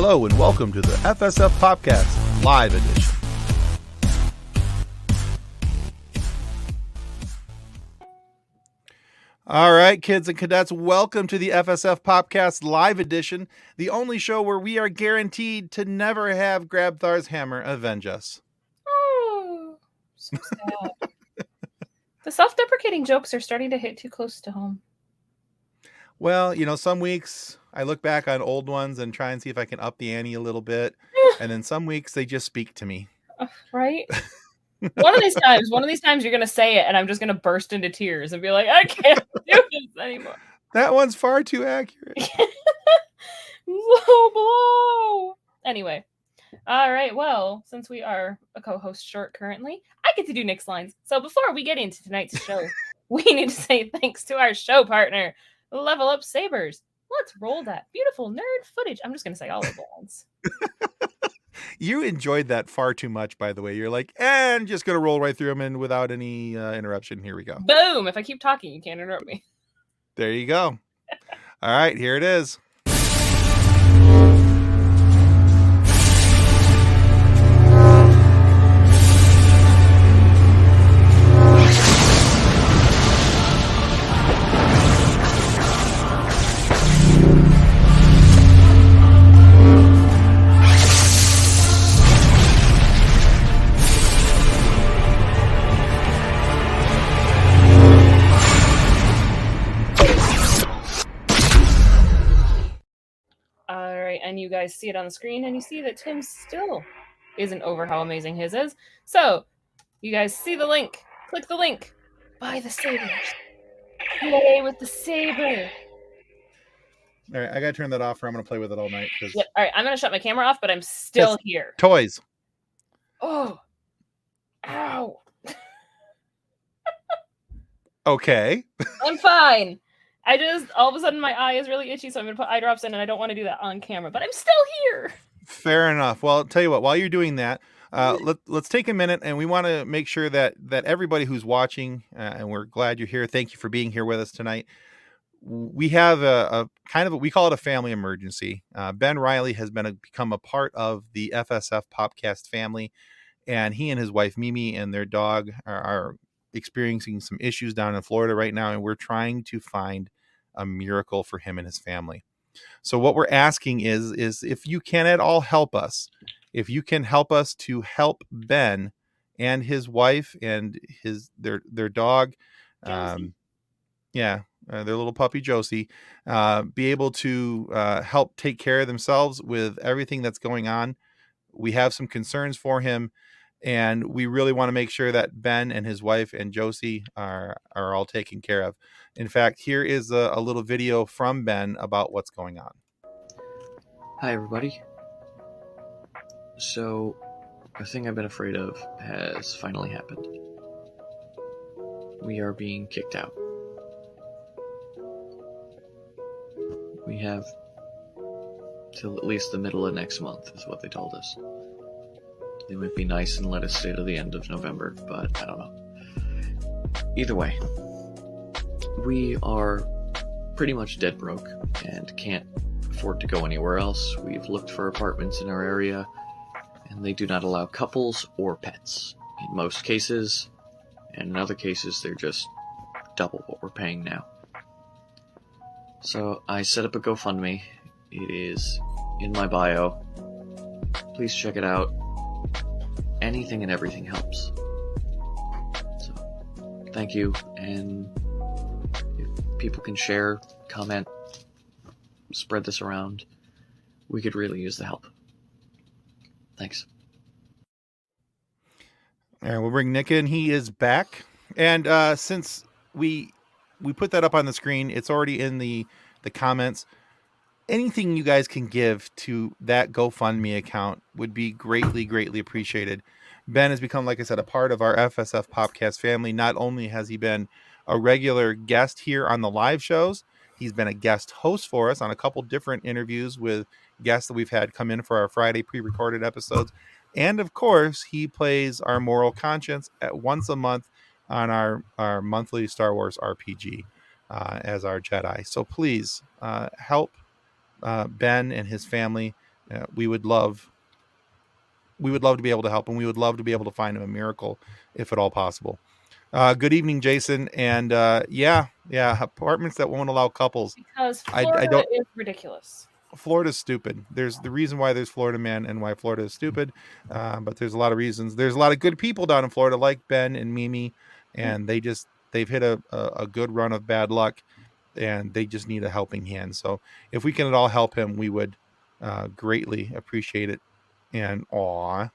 Hello and welcome to the FSF PopCast Live Edition. All right, kids and cadets, welcome to the FSF PopCast Live Edition, the only show where we are guaranteed to never have Grabthar's hammer avenge us. Oh, so sad. The self-deprecating jokes are starting to hit too close to home. Well, you know, some weeks I look back on old ones and try and see if I can up the ante a little bit. And then some weeks they just speak to me. Right? One of these times you're going to say it and I'm just going to burst into tears and be like, I can't do this anymore. That one's far too accurate. Low blow. Anyway. All right. Well, since we are a co-host short currently, I get to do Nick's lines. So before we get into tonight's show, we need to say thanks to our show partner, Level Up Sabers. Let's roll that beautiful nerd footage. I'm just going to say all of the lines. You enjoyed that far too much, by the way. You're like, and just going to roll right through them and without any interruption. Here we go. Boom. If I keep talking, you can't interrupt me. There you go. All right, here it is. And you guys see it on the screen, and you see that Tim still isn't over how amazing his is. So, you guys see the link. Click the link. Buy the sabers. Play with the saber. All right, I got to turn that off or I'm going to play with it all night. Yep. All right, I'm going to shut my camera off, but I'm still here. Toys. Oh. Ow. Okay. I'm fine. All of a sudden, my eye is really itchy, so I'm going to put eye drops in, and I don't want to do that on camera, but I'm still here. Fair enough. Well, I'll tell you what, while you're doing that, let's take a minute, and we want to make sure that everybody who's watching, and we're glad you're here, thank you for being here with us tonight. We have a kind of, we call it a family emergency. Ben Riley has become a part of the FSF PopCast family, and he and his wife, Mimi, and their dog are experiencing some issues down in Florida right now, and we're trying to find a miracle for him and his family. So what we're asking is if you can at all help us, if you can help us to help Ben and his wife and their dog, their little puppy Josie, be able to help take care of themselves with everything that's going on. We have some concerns for him, and we really want to make sure that Ben and his wife and Josie are all taken care of. In fact, here is a little video from Ben about what's going on. Hi, everybody. So, the thing I've been afraid of has finally happened. We are being kicked out. We have till at least the middle of next month, is what they told us. They might be nice and let us stay to the end of November, but I don't know. Either way, we are pretty much dead broke and can't afford to go anywhere else. We've looked for apartments in our area, and they do not allow couples or pets in most cases, and in other cases they're just double what we're paying now. So I set up a GoFundMe. It is in my bio. Please check it out. Anything and everything helps. So, thank you, and if people can share, comment, spread this around, we could really use the help. Thanks. All right, we'll bring Nick in. He is back, and since we put that up on the screen, it's already in the comments. Anything you guys can give to that GoFundMe account would be greatly, greatly appreciated. Ben has become, like I said, a part of our FSF PopCast family. Not only has he been a regular guest here on the live shows, he's been a guest host for us on a couple different interviews with guests that we've had come in for our Friday pre-recorded episodes. And of course, he plays our moral conscience at once a month on our monthly Star Wars RPG as our Jedi. So please help Ben and his family we would love to be able to help, and we would love to be able to find him a miracle if at all possible. Good evening, Jason. And yeah, apartments that won't allow couples. Because I Florida don't. is ridiculous. Florida's stupid. There's the reason why there's Florida Man and why Florida is stupid. But there's a lot of reasons. There's a lot of good people down in Florida, like Ben and Mimi, and they've hit a good run of bad luck, and they just need a helping hand. So if we can at all help him, we would greatly appreciate it. And aw,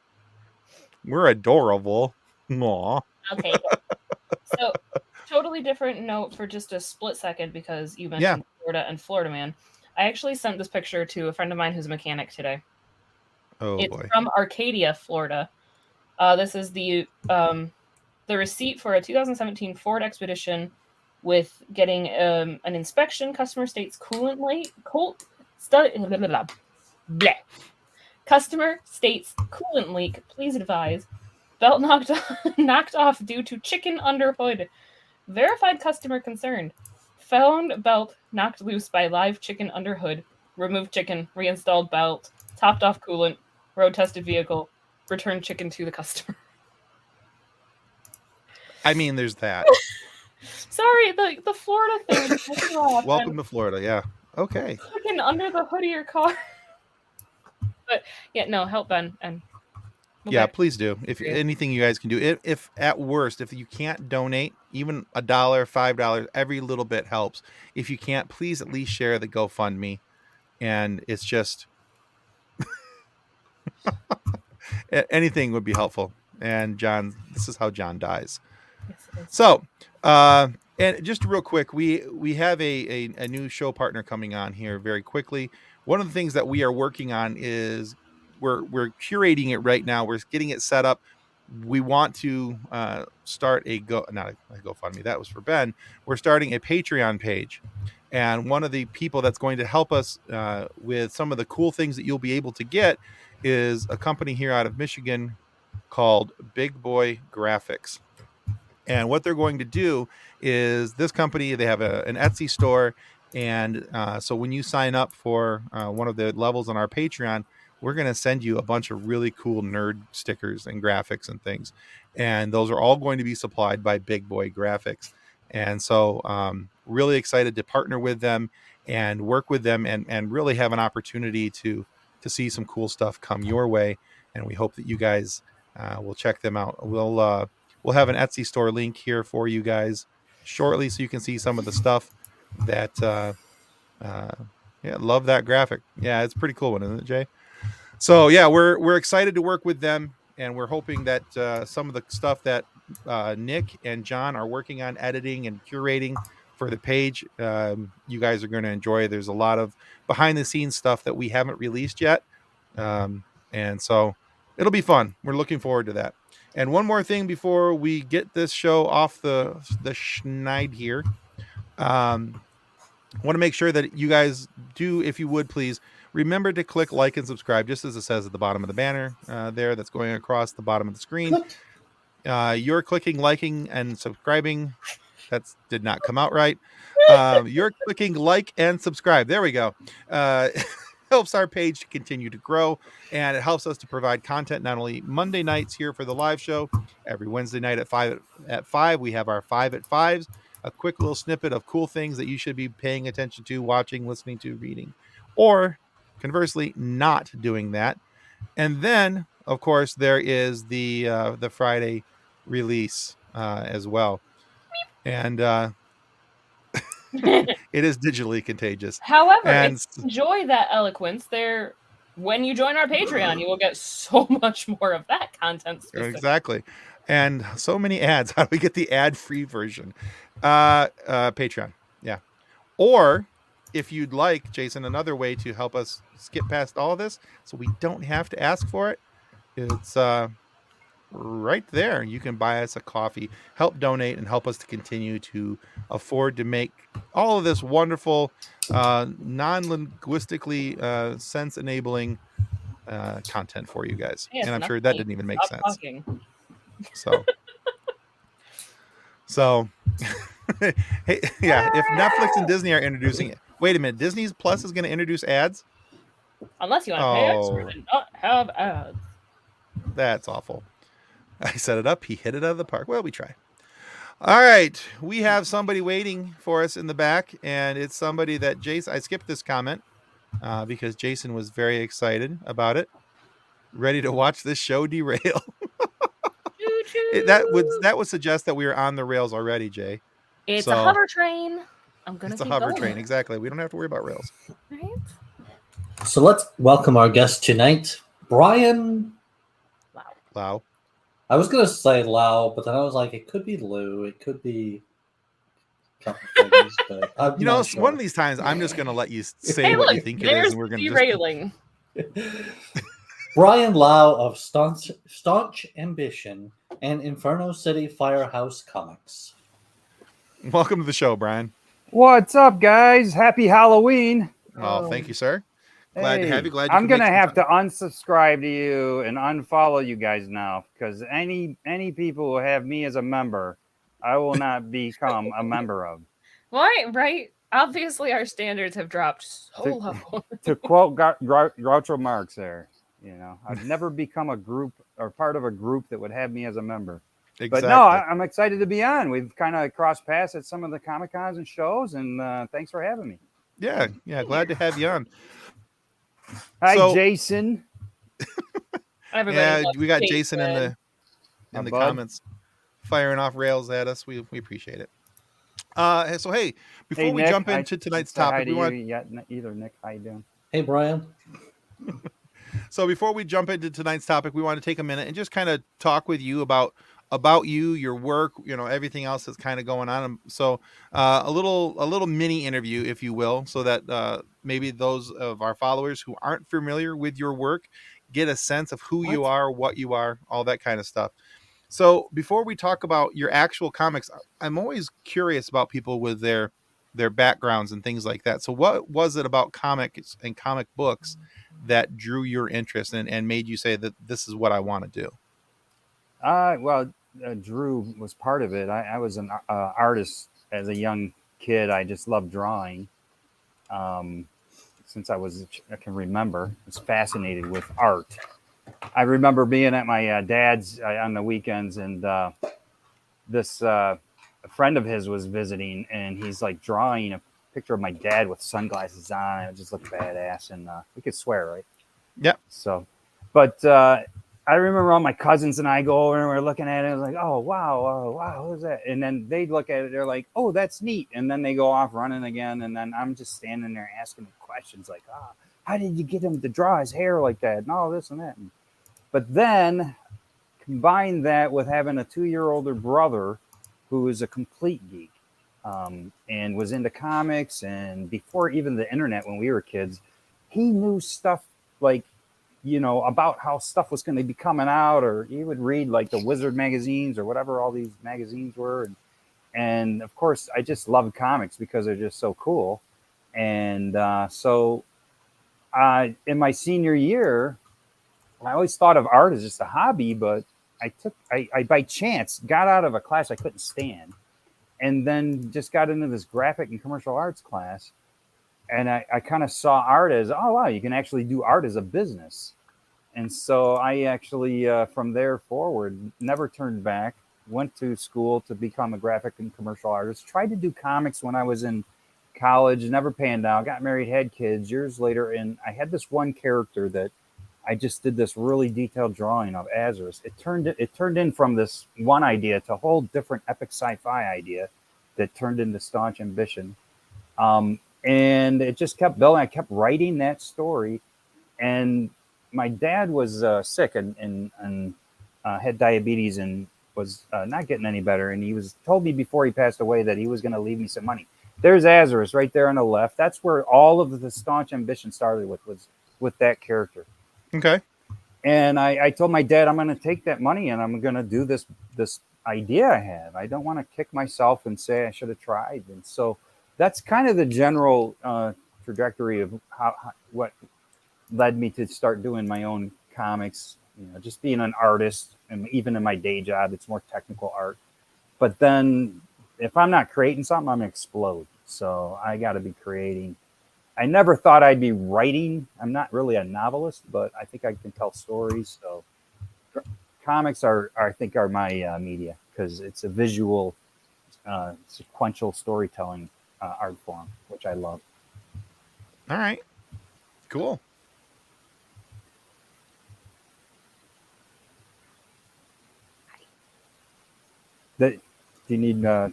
we're adorable. Aw. Okay. So totally different note for just a split second, because you mentioned Florida and Florida Man. I actually sent this picture to a friend of mine who's a mechanic today. Oh, it's boy. From Arcadia, Florida. This is the receipt for a 2017 Ford Expedition with getting an inspection. Customer states coolant leak. Customer states coolant leak. Please advise. Belt knocked off due to chicken under hood. Verified customer concerned. Found belt knocked loose by live chicken under hood. Removed chicken. Reinstalled belt. Topped off coolant. Road tested vehicle. Returned chicken to the customer. I mean, there's that. Sorry, the Florida thing. Welcome to Florida. Yeah. Okay. Chicken under the hood of your car. But yeah, no, help Ben and. Yeah, please do. If anything you guys can do, if at worst, if you can't donate even $1, $5, every little bit helps. If you can't, please at least share the GoFundMe. And it's just anything would be helpful. And John, this is how John dies. Yes, so, and just real quick, we have a new show partner coming on here very quickly. One of the things that we are working on is we're curating it right now. We're getting it set up. We want to start not a GoFundMe. That was for Ben. We're starting a Patreon page. And one of the people that's going to help us with some of the cool things that you'll be able to get is a company here out of Michigan called Big Boy Graphics. And what they're going to do is this company, they have an Etsy store. And so when you sign up for one of the levels on our Patreon, we're going to send you a bunch of really cool nerd stickers and graphics and things. And those are all going to be supplied by Big Boy Graphics. And so really excited to partner with them and work with them and really have an opportunity to see some cool stuff come your way. And we hope that you guys will check them out. We'll have an Etsy store link here for you guys shortly so you can see some of the stuff that, love that graphic. Yeah, it's a pretty cool one, isn't it, Jay? So yeah, we're excited to work with them, and we're hoping that some of the stuff that Nick and John are working on editing and curating for the page, you guys are going to enjoy. There's a lot of behind the scenes stuff that we haven't released yet, and so it'll be fun. We're looking forward to that. And one more thing before we get this show off the schneid here, want to make sure that you guys do, if you would please, remember to click like and subscribe, just as it says at the bottom of the banner there that's going across the bottom of the screen. You're clicking, liking, and subscribing. That did not come out right. You're clicking like and subscribe. There we go. Helps our page to continue to grow, and it helps us to provide content not only Monday nights here for the live show, every Wednesday night at 5 we have our 5 at 5s, a quick little snippet of cool things that you should be paying attention to, watching, listening to, reading, or conversely not doing that. And then of course there is the Friday release as well. And it is digitally contagious. However, enjoy that eloquence there. When you join our Patreon, you will get so much more of that content. Exactly. And so many ads. How do we get the ad-free version? Patreon. Yeah. Or if you'd like, Jason, another way to help us skip past all of this so we don't have to ask for it, it's right there. You can buy us a coffee, help donate, and help us to continue to afford to make all of this wonderful, non-linguistically sense-enabling content for you guys. Yes, and I'm sure that didn't even make sense. Talking. So hey, yeah, if Netflix and Disney are introducing it. Wait a minute, Disney Plus is going to introduce ads? Yes, Exactly. And so many ads. How do we get the ad-free version? Patreon. Yeah. Or if you'd like, Jason, another way to help us skip past all of this so we don't have to ask for it, it's right there. You can buy us a coffee, help donate, and help us to continue to afford to make all of this wonderful, non-linguistically sense-enabling content for you guys. And I'm sure that didn't even make sense. So Unless you want to pay extra Oh, and not have ads. that's awful. I set it up. He hit it out of the park. Well, we try. All right. We have somebody waiting for us in the back, and it's somebody that Jason. I skipped this comment because Jason was very excited about it, ready to watch this show derail. Choo That choo. would suggest that we are on the rails already, Jay. It's a So hover train. I'm gonna it's a keep hover going. train. Exactly. We don't have to worry about rails. Right? So let's welcome our guest tonight, Brian. Wow. Lau. I was going to say Lau, but then I was like, it could be Lou. It could be a couple things, but I'm You know, not sure. one of these times I'm just going to let you say Hey, what look, you think it is, there's and we're going to just. derailing. Brian Lau of Staunch Ambition and Inferno City Firehouse Comics. Welcome to the show, Brian. What's up, guys? Happy Halloween. Oh, thank you, sir. Glad to have you. Hey, Glad you I'm can gonna make some have time. to unsubscribe to you and unfollow you guys now because any people who have me as a member, I will not become a member of. Right? Obviously, our standards have dropped so To- low. To quote Groucho Marx, there, I'd never become a group or part of a group that would have me as a member. Exactly. But no, I'm excited to be on. We've kind of crossed paths at some of the Comic Cons and shows, and thanks for having me. Yeah. Glad to have you on. Hi, So- Jason. Everybody Yeah, loves we got Jason in the My bud. comments firing off rails at us. We appreciate it. So hey, before Hey, we Nick, jump I into tonight's say hi topic, to we want you yet either. Nick, how you doing? Hey, Brian. So before we jump into tonight's topic, we want to take a minute and just kind of talk with you about you, your work, everything else that's kind of going on. So a little mini interview, if you will, so that maybe those of our followers who aren't familiar with your work get a sense of who you are, what you are, all that kind of stuff. So before we talk about your actual comics, I'm always curious about people with their backgrounds and things like that. So what was it about comics and comic books that drew your interest and made you say that this is what I want to do? Drew was part of it. I was an artist as a young kid. I just loved drawing. Since I can remember, I was fascinated with art. I remember being at my dad's on the weekends, and this a friend of his was visiting, and he's like drawing a picture of my dad with sunglasses on. It just looked badass, and we could swear, right? Yep. So, but I remember all my cousins and I go over and we're looking at it. I was like, oh wow, what is that? And then they look at it, they're like, oh, that's neat. And then they go off running again, and then I'm just standing there asking questions like, how did you get him to draw his hair like that, and all this and that. But then combine that with having a 2-year older brother who is a complete geek, and was into comics. And before even the internet, when we were kids, he knew stuff like, about how stuff was going to be coming out, or he would read like the Wizard magazines or whatever all these magazines were. And of course, I just loved comics because they're just so cool. And so in my senior year, I always thought of art as just a hobby, but I by chance got out of a class I couldn't stand, and then just got into this graphic and commercial arts class. And I kind of saw art as, oh, wow, you can actually do art as a business. And so I actually, from there forward, never turned back, went to school to become a graphic and commercial artist, tried to do comics when I was in college, never panned out, got married, had kids years later. And I had this one character that I just did this really detailed drawing of Azarus. It turned in from this one idea to a whole different epic sci-fi idea that turned into Staunch Ambition. And it just kept building. I kept writing that story. And my dad was sick and had diabetes and was not getting any better. And he told me before he passed away that he was going to leave me some money. There's Azarus right there on the left. That's where all of the Staunch Ambition started was with that character. Okay. And I told my dad, I'm going to take that money and I'm going to do this idea I have. I don't want to kick myself and say I should have tried. And so that's kind of the general trajectory of what led me to start doing my own comics. Just being an artist, and even in my day job, it's more technical art. But then, if I'm not creating something, I'm gonna explode. So I got to be creating. I never thought I'd be writing. I'm not really a novelist, but I think I can tell stories. So comics I think are my media because it's a visual, sequential storytelling art form, which I love. All right. Cool. That do you need? My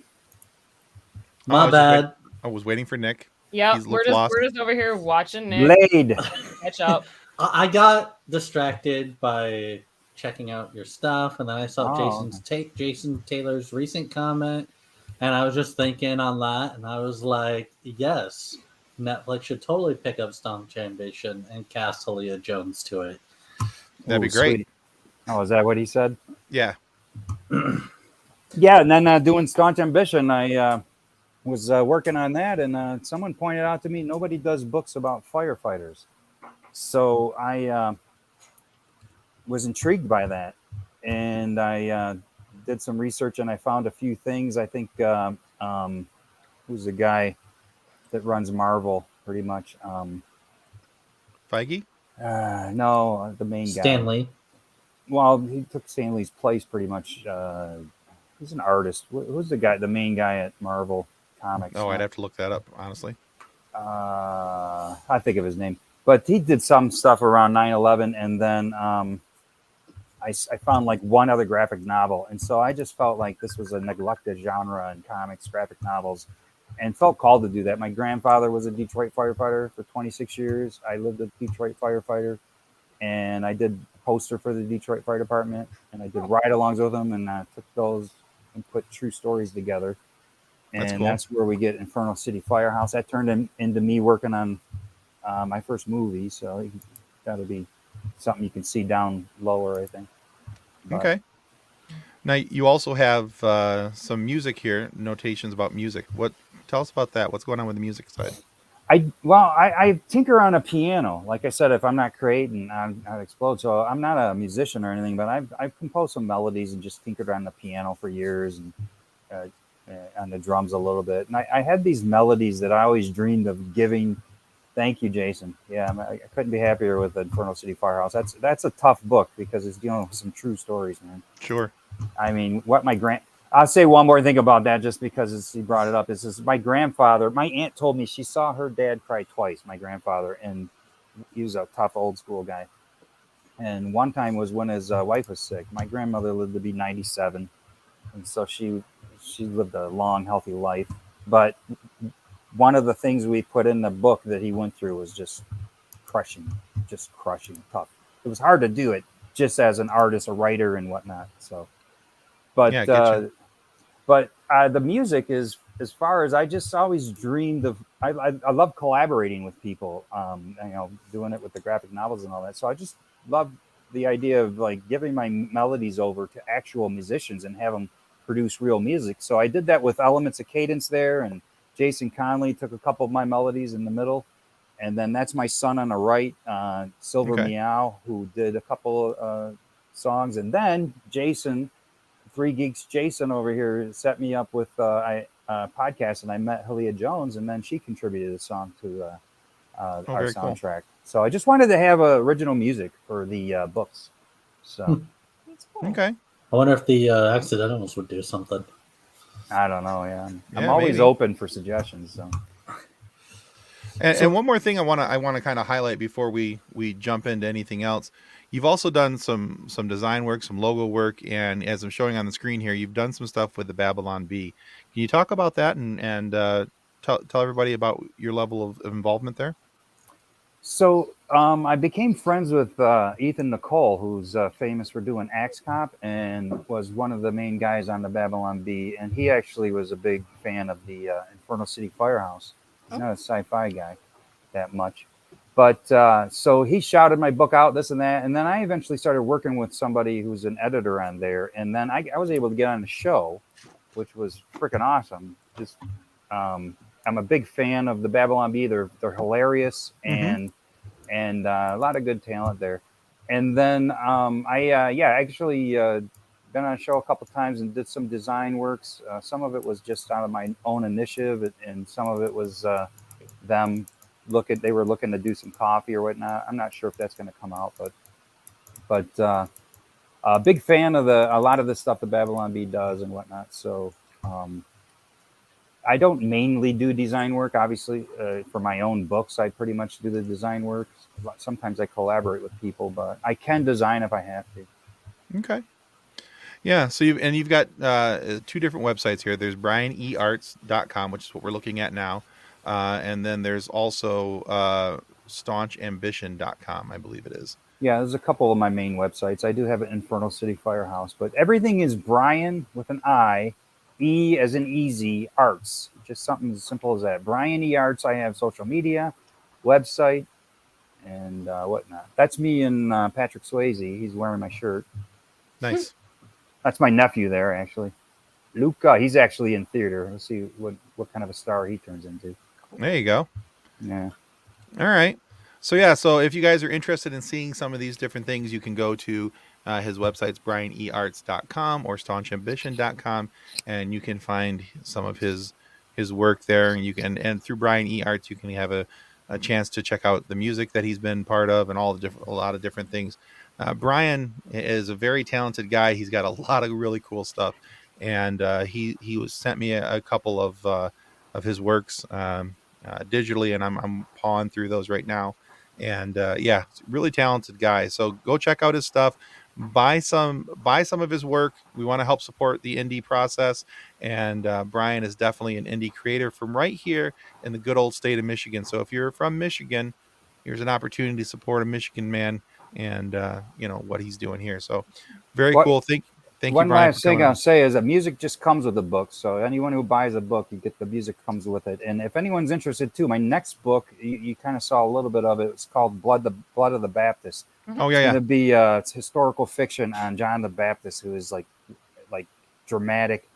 bad. I was waiting for Nick. Yep, He's we're looked just lost. we're just over here watching Nick Blade. catch up. I got distracted by checking out your stuff, and then I saw Oh. Jason Taylor's recent comment, and I was just thinking on that, and I was like, yes, Netflix should totally pick up Staunch Ambition and cast Talia Jones to it. That'd be Ooh, great. sweet. Oh, is that what he said? Yeah. Yeah, and then doing Staunch Ambition, I was working on that, and someone pointed out to me nobody does books about firefighters. So I was intrigued by that, and I did some research, and I found a few things. I think who's the guy that runs Marvel, pretty much? Feige? No, the main guy. Stanley. Well, he took Stanley's place pretty much. He's an artist. Who's the guy? The main guy at Marvel Comics? Oh, I'd have to look that up, honestly. I think of his name, but he did some stuff around 9/11, and then I found like one other graphic novel, and so I just felt like this was a neglected genre in comics, graphic novels, and felt called to do that. My grandfather was a Detroit firefighter for 26 years. I lived a Detroit firefighter, and I did poster for the Detroit Fire Department, and I did ride-alongs with them, and took those and put true stories together. That's And cool. that's where we get Inferno City Firehouse. That turned into me working on my first movie, so that'll be something you can see down lower, I think. But Okay. Now you also have some music here, notations about music. Tell us about that. What's going on with the music side? I tinker on a piano. Like I said, if I'm not creating, I'd explode. So I'm not a musician or anything, but I've composed some melodies and just tinkered on the piano for years, and on the drums a little bit. And I had these melodies that I always dreamed of giving. Thank you, Jason. Yeah, I couldn't be happier with Inferno City Firehouse. That's a tough book because it's dealing with some true stories, man. Sure. I mean, I'll say one more thing about that just because he brought it up. Is my grandfather, my aunt told me she saw her dad cry twice, my grandfather, and he was a tough old school guy. And one time was when his wife was sick. My grandmother lived to be 97, and so she lived a long, healthy life. But one of the things we put in the book that he went through was just crushing, tough. It was hard to do it just as an artist, a writer, and whatnot. So, but Yeah, I get you. but the music is, as far as I just always dreamed of. I love collaborating with people. Doing it with the graphic novels and all that. So I just love the idea of like giving my melodies over to actual musicians and have them produce real music. So I did that with Elements of Cadence there, and Jason Conley took a couple of my melodies in the middle, and then that's my son on the right, Silver Okay. Meow, who did a couple songs, and then Jason, 3 Geeks Jason over here, set me up with podcast, and I met Halia Jones, and then she contributed a song to our very cool. soundtrack. So I just wanted to have original music for the books. So That's cool. Okay. I wonder if the Accidentals would do something. I don't know. Yeah, I'm Yeah, always maybe. open for suggestions. So And one more thing I want to kind of highlight before we jump into anything else. You've also done some design work, some logo work, and as I'm showing on the screen here, you've done some stuff with the Babylon Bee. Can you talk about that and tell everybody about your level of involvement there? So I became friends with Ethan Nicole, who's famous for doing Axe Cop and was one of the main guys on the Babylon Bee. And he actually was a big fan of the Inferno City Firehouse. He's not a sci-fi guy that much. But so he shouted my book out, this and that. And then I eventually started working with somebody who's an editor on there. And then I was able to get on the show, which was freaking awesome. Just I'm a big fan of the Babylon Bee. They're hilarious and a lot of good talent there. And then I actually been on a show a couple times and did some design works. Some of it was just out of my own initiative, and some of it was them they were looking to do some coffee or whatnot. I'm not sure if that's going to come out, but a big fan of a lot of the stuff that Babylon Bee does and whatnot. So I don't mainly do design work. Obviously, for my own books, I pretty much do the design work. Sometimes I collaborate with people, but I can design if I have to. Okay. Yeah, so you've got two different websites here. There's brianearts.com, which is what we're looking at now. And then there's also staunchambition.com, I believe it is. Yeah, there's a couple of my main websites. I do have an Inferno City Firehouse, but everything is Brian with an I, E as in easy, arts. Just something as simple as that. Brian E. Arts. I have social media, website, and whatnot. That's me and Patrick Swayze. He's wearing my shirt. Nice. That's my nephew there, actually. Luca, he's actually in theater. Let's see what kind of a star he turns into. There you go. Yeah. All right. So if you guys are interested in seeing some of these different things, you can go to his websites, brianearts.com or staunchambition.com, and you can find some of his work there. And and through Brian E. Arts, you can have a chance to check out the music that he's been part of and a lot of different things. Brian is a very talented guy. He's got a lot of really cool stuff, and he sent me a couple of his works digitally, and I'm pawing through those right now. And yeah, really talented guy. So go check out his stuff. Buy some of his work. We want to help support the indie process, and Brian is definitely an indie creator from right here in the good old state of Michigan. So if you're from Michigan, here's an opportunity to support a Michigan man and what he's doing here. So very cool. Thank you, One Brian. last thing I'll say is that music just comes with the book. So anyone who buys a book, you get the music comes with it. And if anyone's interested too, my next book, you kind of saw a little bit of it. It's called Blood of the Baptist. Oh yeah, It's going to be it's historical fiction on John the Baptist, who is like dramatic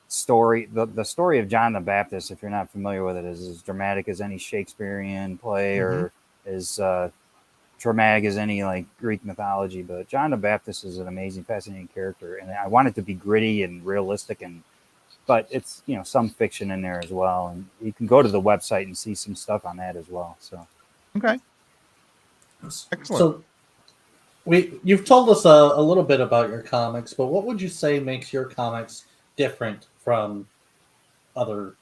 story. The story of John the Baptist, if you're not familiar with it, is as dramatic as any Shakespearean play or as dramatic as any like Greek mythology. But John the Baptist is an amazing, fascinating character, and I want it to be gritty and realistic, but it's some fiction in there as well. And you can go to the website and see some stuff on that as well. So okay, excellent. So you've told us a little bit about your comics, but what would you say makes your comics different from other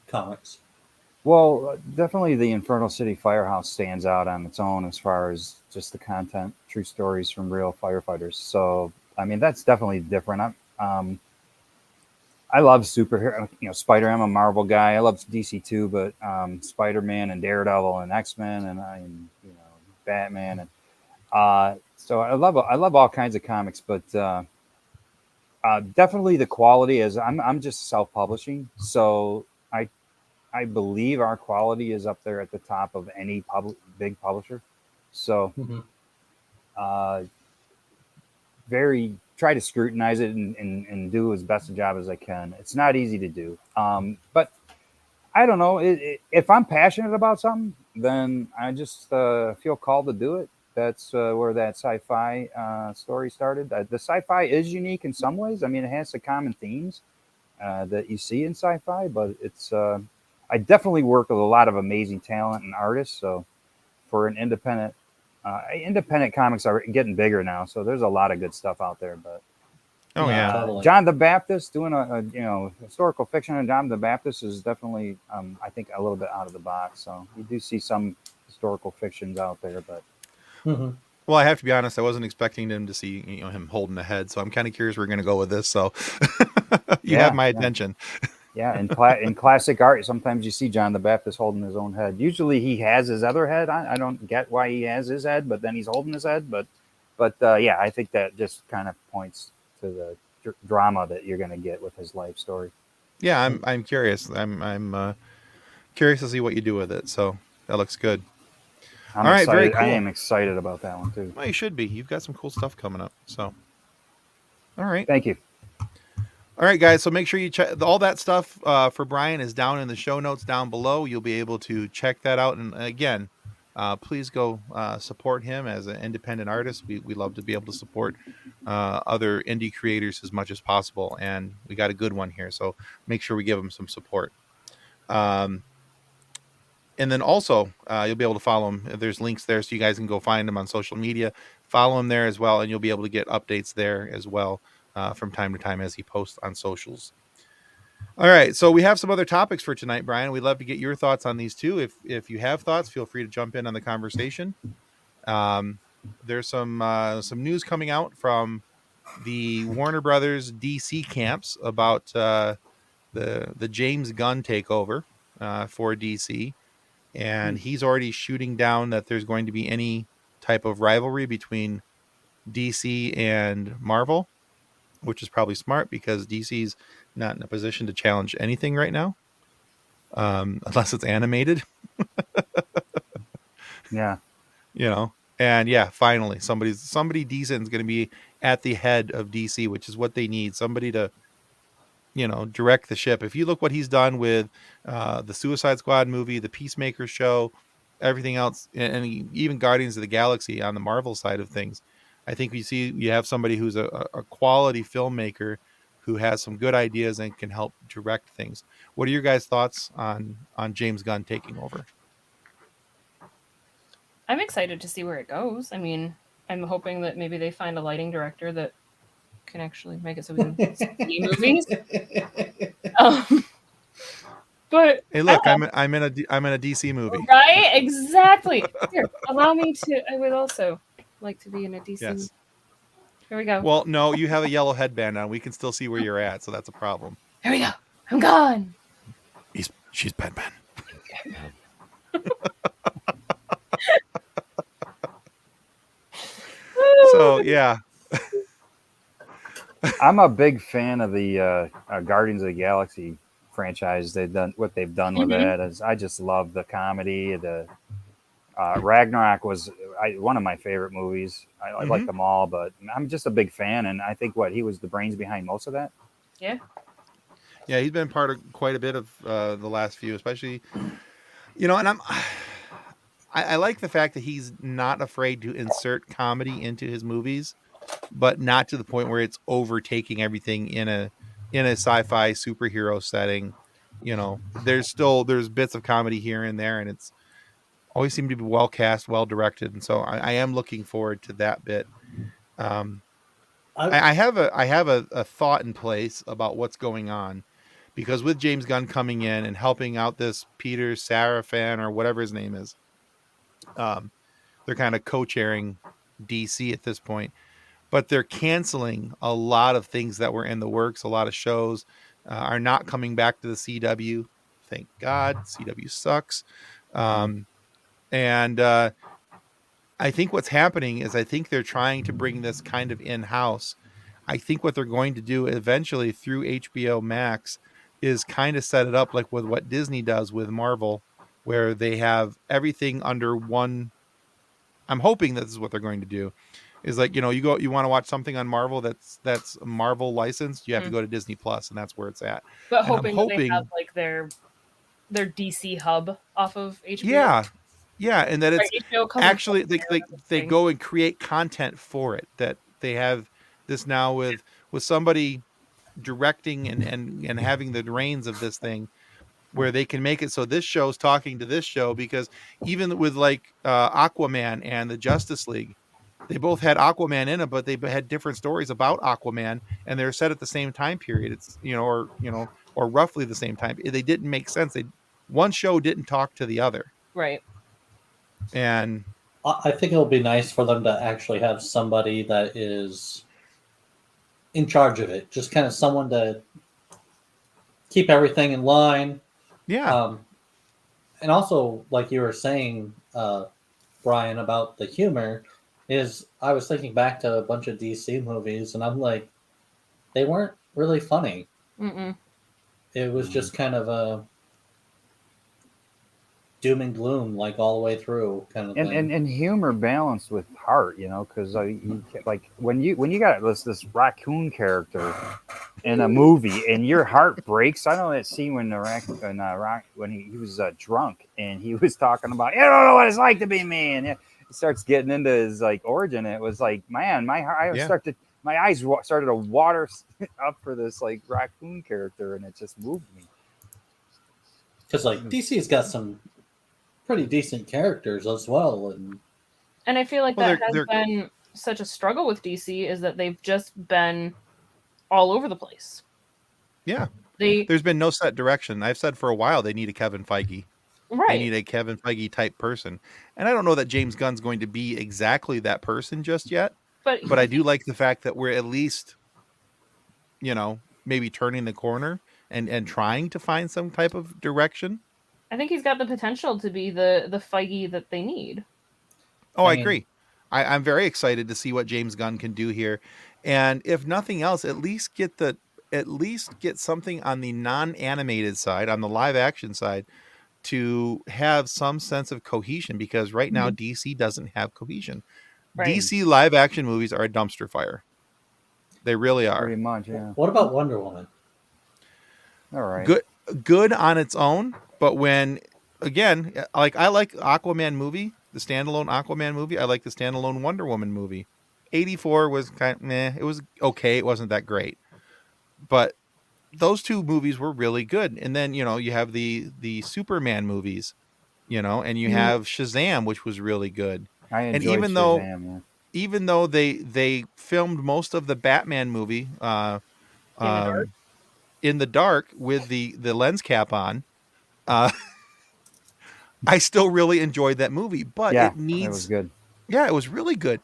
comics? Well, definitely the Inferno City Firehouse stands out on its own as far as just the content, true stories from real firefighters. So, I mean, that's definitely different. I love superhero, Spider-Man. I'm a Marvel guy. I love DC too, but Spider-Man and Daredevil and X-Men and Batman and so I love all kinds of comics, but definitely the quality is. I'm just self-publishing, so I believe our quality is up there at the top of any big publisher. So, try to scrutinize it and do as best a job as I can. It's not easy to do, but I don't know. If I'm passionate about something, then I just feel called to do it. That's where that sci-fi story started. The sci-fi is unique in some ways. I mean, it has the common themes that you see in sci-fi, but it's. I definitely work with a lot of amazing talent and artists. So for an independent comics are getting bigger now. So there's a lot of good stuff out there, but Totally. John the Baptist doing a historical fiction on John the Baptist is definitely, I think, a little bit out of the box. So you do see some historical fictions out there, but. Well, I have to be honest. I wasn't expecting him to see him holding a head, so I'm kind of curious where we're going to go with this. So you have my attention. Yeah, in classic art, sometimes you see John the Baptist holding his own head. Usually, he has his other head. I don't get why he has his head, but then he's holding his head. But yeah, I think that just kind of points to the drama that you're going to get with his life story. Yeah, I'm curious. I'm curious to see what you do with it. So that looks good. All right, excited. very cool. I am excited about that one too. Well, you should be. You've got some cool stuff coming up. So, all right. Thank you. All right, guys. So make sure you check all that stuff for Brian is down in the show notes down below. You'll be able to check that out. And again, please go support him as an independent artist. We love to be able to support other indie creators as much as possible. And we got a good one here. So make sure we give him some support. then also you'll be able to follow him. There's links there, so you guys can go find him on social media. Follow him there as well, and you'll be able to get updates there as well from time to time as he posts on socials. All right, so we have some other topics for tonight, Brian. We'd love to get your thoughts on these too. If you have thoughts, feel free to jump in on the conversation. There's some news coming out from the Warner Brothers DC camps about the James Gunn takeover for DC, and he's already shooting down that there's going to be any type of rivalry between DC and Marvel, which is probably smart because DC's not in a position to challenge anything right now, unless it's animated. Yeah. And yeah, finally somebody decent is going to be at the head of DC, which is what they need. Somebody to, direct the ship. If you look what he's done with the Suicide Squad movie, the Peacemaker show, everything else, and even Guardians of the Galaxy on the Marvel side of things, I think you have somebody who's a quality filmmaker who has some good ideas and can help direct things. What are your guys' thoughts on James Gunn taking over? I'm excited to see where it goes. I mean, I'm hoping that maybe they find a lighting director that can actually make it so we can see movies. But hey, look, I'm in a DC movie. Right? Exactly. Here, allow me to. I would also like to be in a DC movie. Here we go. Well, no, you have a yellow headband on. We can still see where you're at, so that's a problem. Here we go. I'm gone. She's Batman. So yeah. I'm a big fan of the Guardians of the Galaxy franchise. They've done with it. I just love the comedy. The Ragnarok was one of my favorite movies. I like them all, but I'm just a big fan, and I think he was the brains behind most of that. Yeah. Yeah, he's been part of quite a bit of the last few, especially, and I like the fact that he's not afraid to insert comedy into his movies, but not to the point where it's overtaking everything in a sci-fi superhero setting. There's bits of comedy here and there, and it's always seemed to be well cast, well directed, and so I am looking forward to that bit. I have a thought in place about what's going on, because with James Gunn coming in and helping out this Peter Safran or whatever his name is, they're kind of co-chairing DC at this point, but they're canceling a lot of things that were in the works. A lot of shows are not coming back to the CW. Thank God. CW sucks. And I think what's happening is I think they're trying to bring this kind of in-house. I think what they're going to do eventually through HBO Max is kind of set it up like with what Disney does with Marvel, where they have everything under one. I'm hoping this is what they're going to do. Is like, you want to watch something on Marvel that's Marvel licensed, you have to go to Disney Plus, and that's where it's at. But hoping they have like their DC hub off of HBO. Yeah, and that it's actually they go and create content for it. That they have this now with somebody directing and having the reins of this thing, where they can make it so this show's talking to this show, because even with like Aquaman and the Justice League, they both had Aquaman in it, but they had different stories about Aquaman, and they're set at the same time period. It's or roughly the same time. They didn't make sense. One show didn't talk to the other. Right. And I think it'll be nice for them to actually have somebody that is in charge of it, just kind of someone to keep everything in line. Yeah. And also, like you were saying, Brian, about the humor, is I was thinking back to a bunch of DC movies, and I'm like, they weren't really funny. Mm-mm. It was just kind of a doom and gloom, like all the way through, kind of thing. And humor balanced with heart, because like when you got this raccoon character in a movie and your heart breaks. I know that scene when when he was drunk and he was talking about, I don't know what it's like to be me, and it starts getting into his like origin. And it was like, man, my eyes started to water up for this like raccoon character, and it just moved me. Because like DC's got some pretty decent characters as well. And I feel like Well, that has they're been such a struggle with DC is that they've just been all over the place. yeah. They There's been no set direction. I've said for a while they need a Kevin Feige. They right, need a Kevin Feige type person. And I don't know that James Gunn's going to be exactly that person just yet, but but I do like the fact that we're at least, maybe turning the corner and trying to find some type of direction. I think he's got the potential to be the Feige that they need. Oh, I I mean- agree. I'm very excited to see what James Gunn can do here. And if nothing else, at least get something on the non-animated side, on the live action side, to have some sense of cohesion, because right now DC doesn't have cohesion. Right. DC live action movies are a dumpster fire. They really are. Pretty much, yeah. What about Wonder Woman? All right. Good on its own, but when, again, like I like Aquaman movie, the standalone Aquaman movie. I like the standalone Wonder Woman movie. 84 was kind of meh. It was okay. It wasn't that great, but those two movies were really good. And then you have the Superman movies, and you have Shazam, which was really good. I enjoyed And Shazam, yeah. even though they filmed most of the Batman movie in the dark with the lens cap on, I still really enjoyed that movie. But Yeah, it needs, it was good. yeah, it was really good.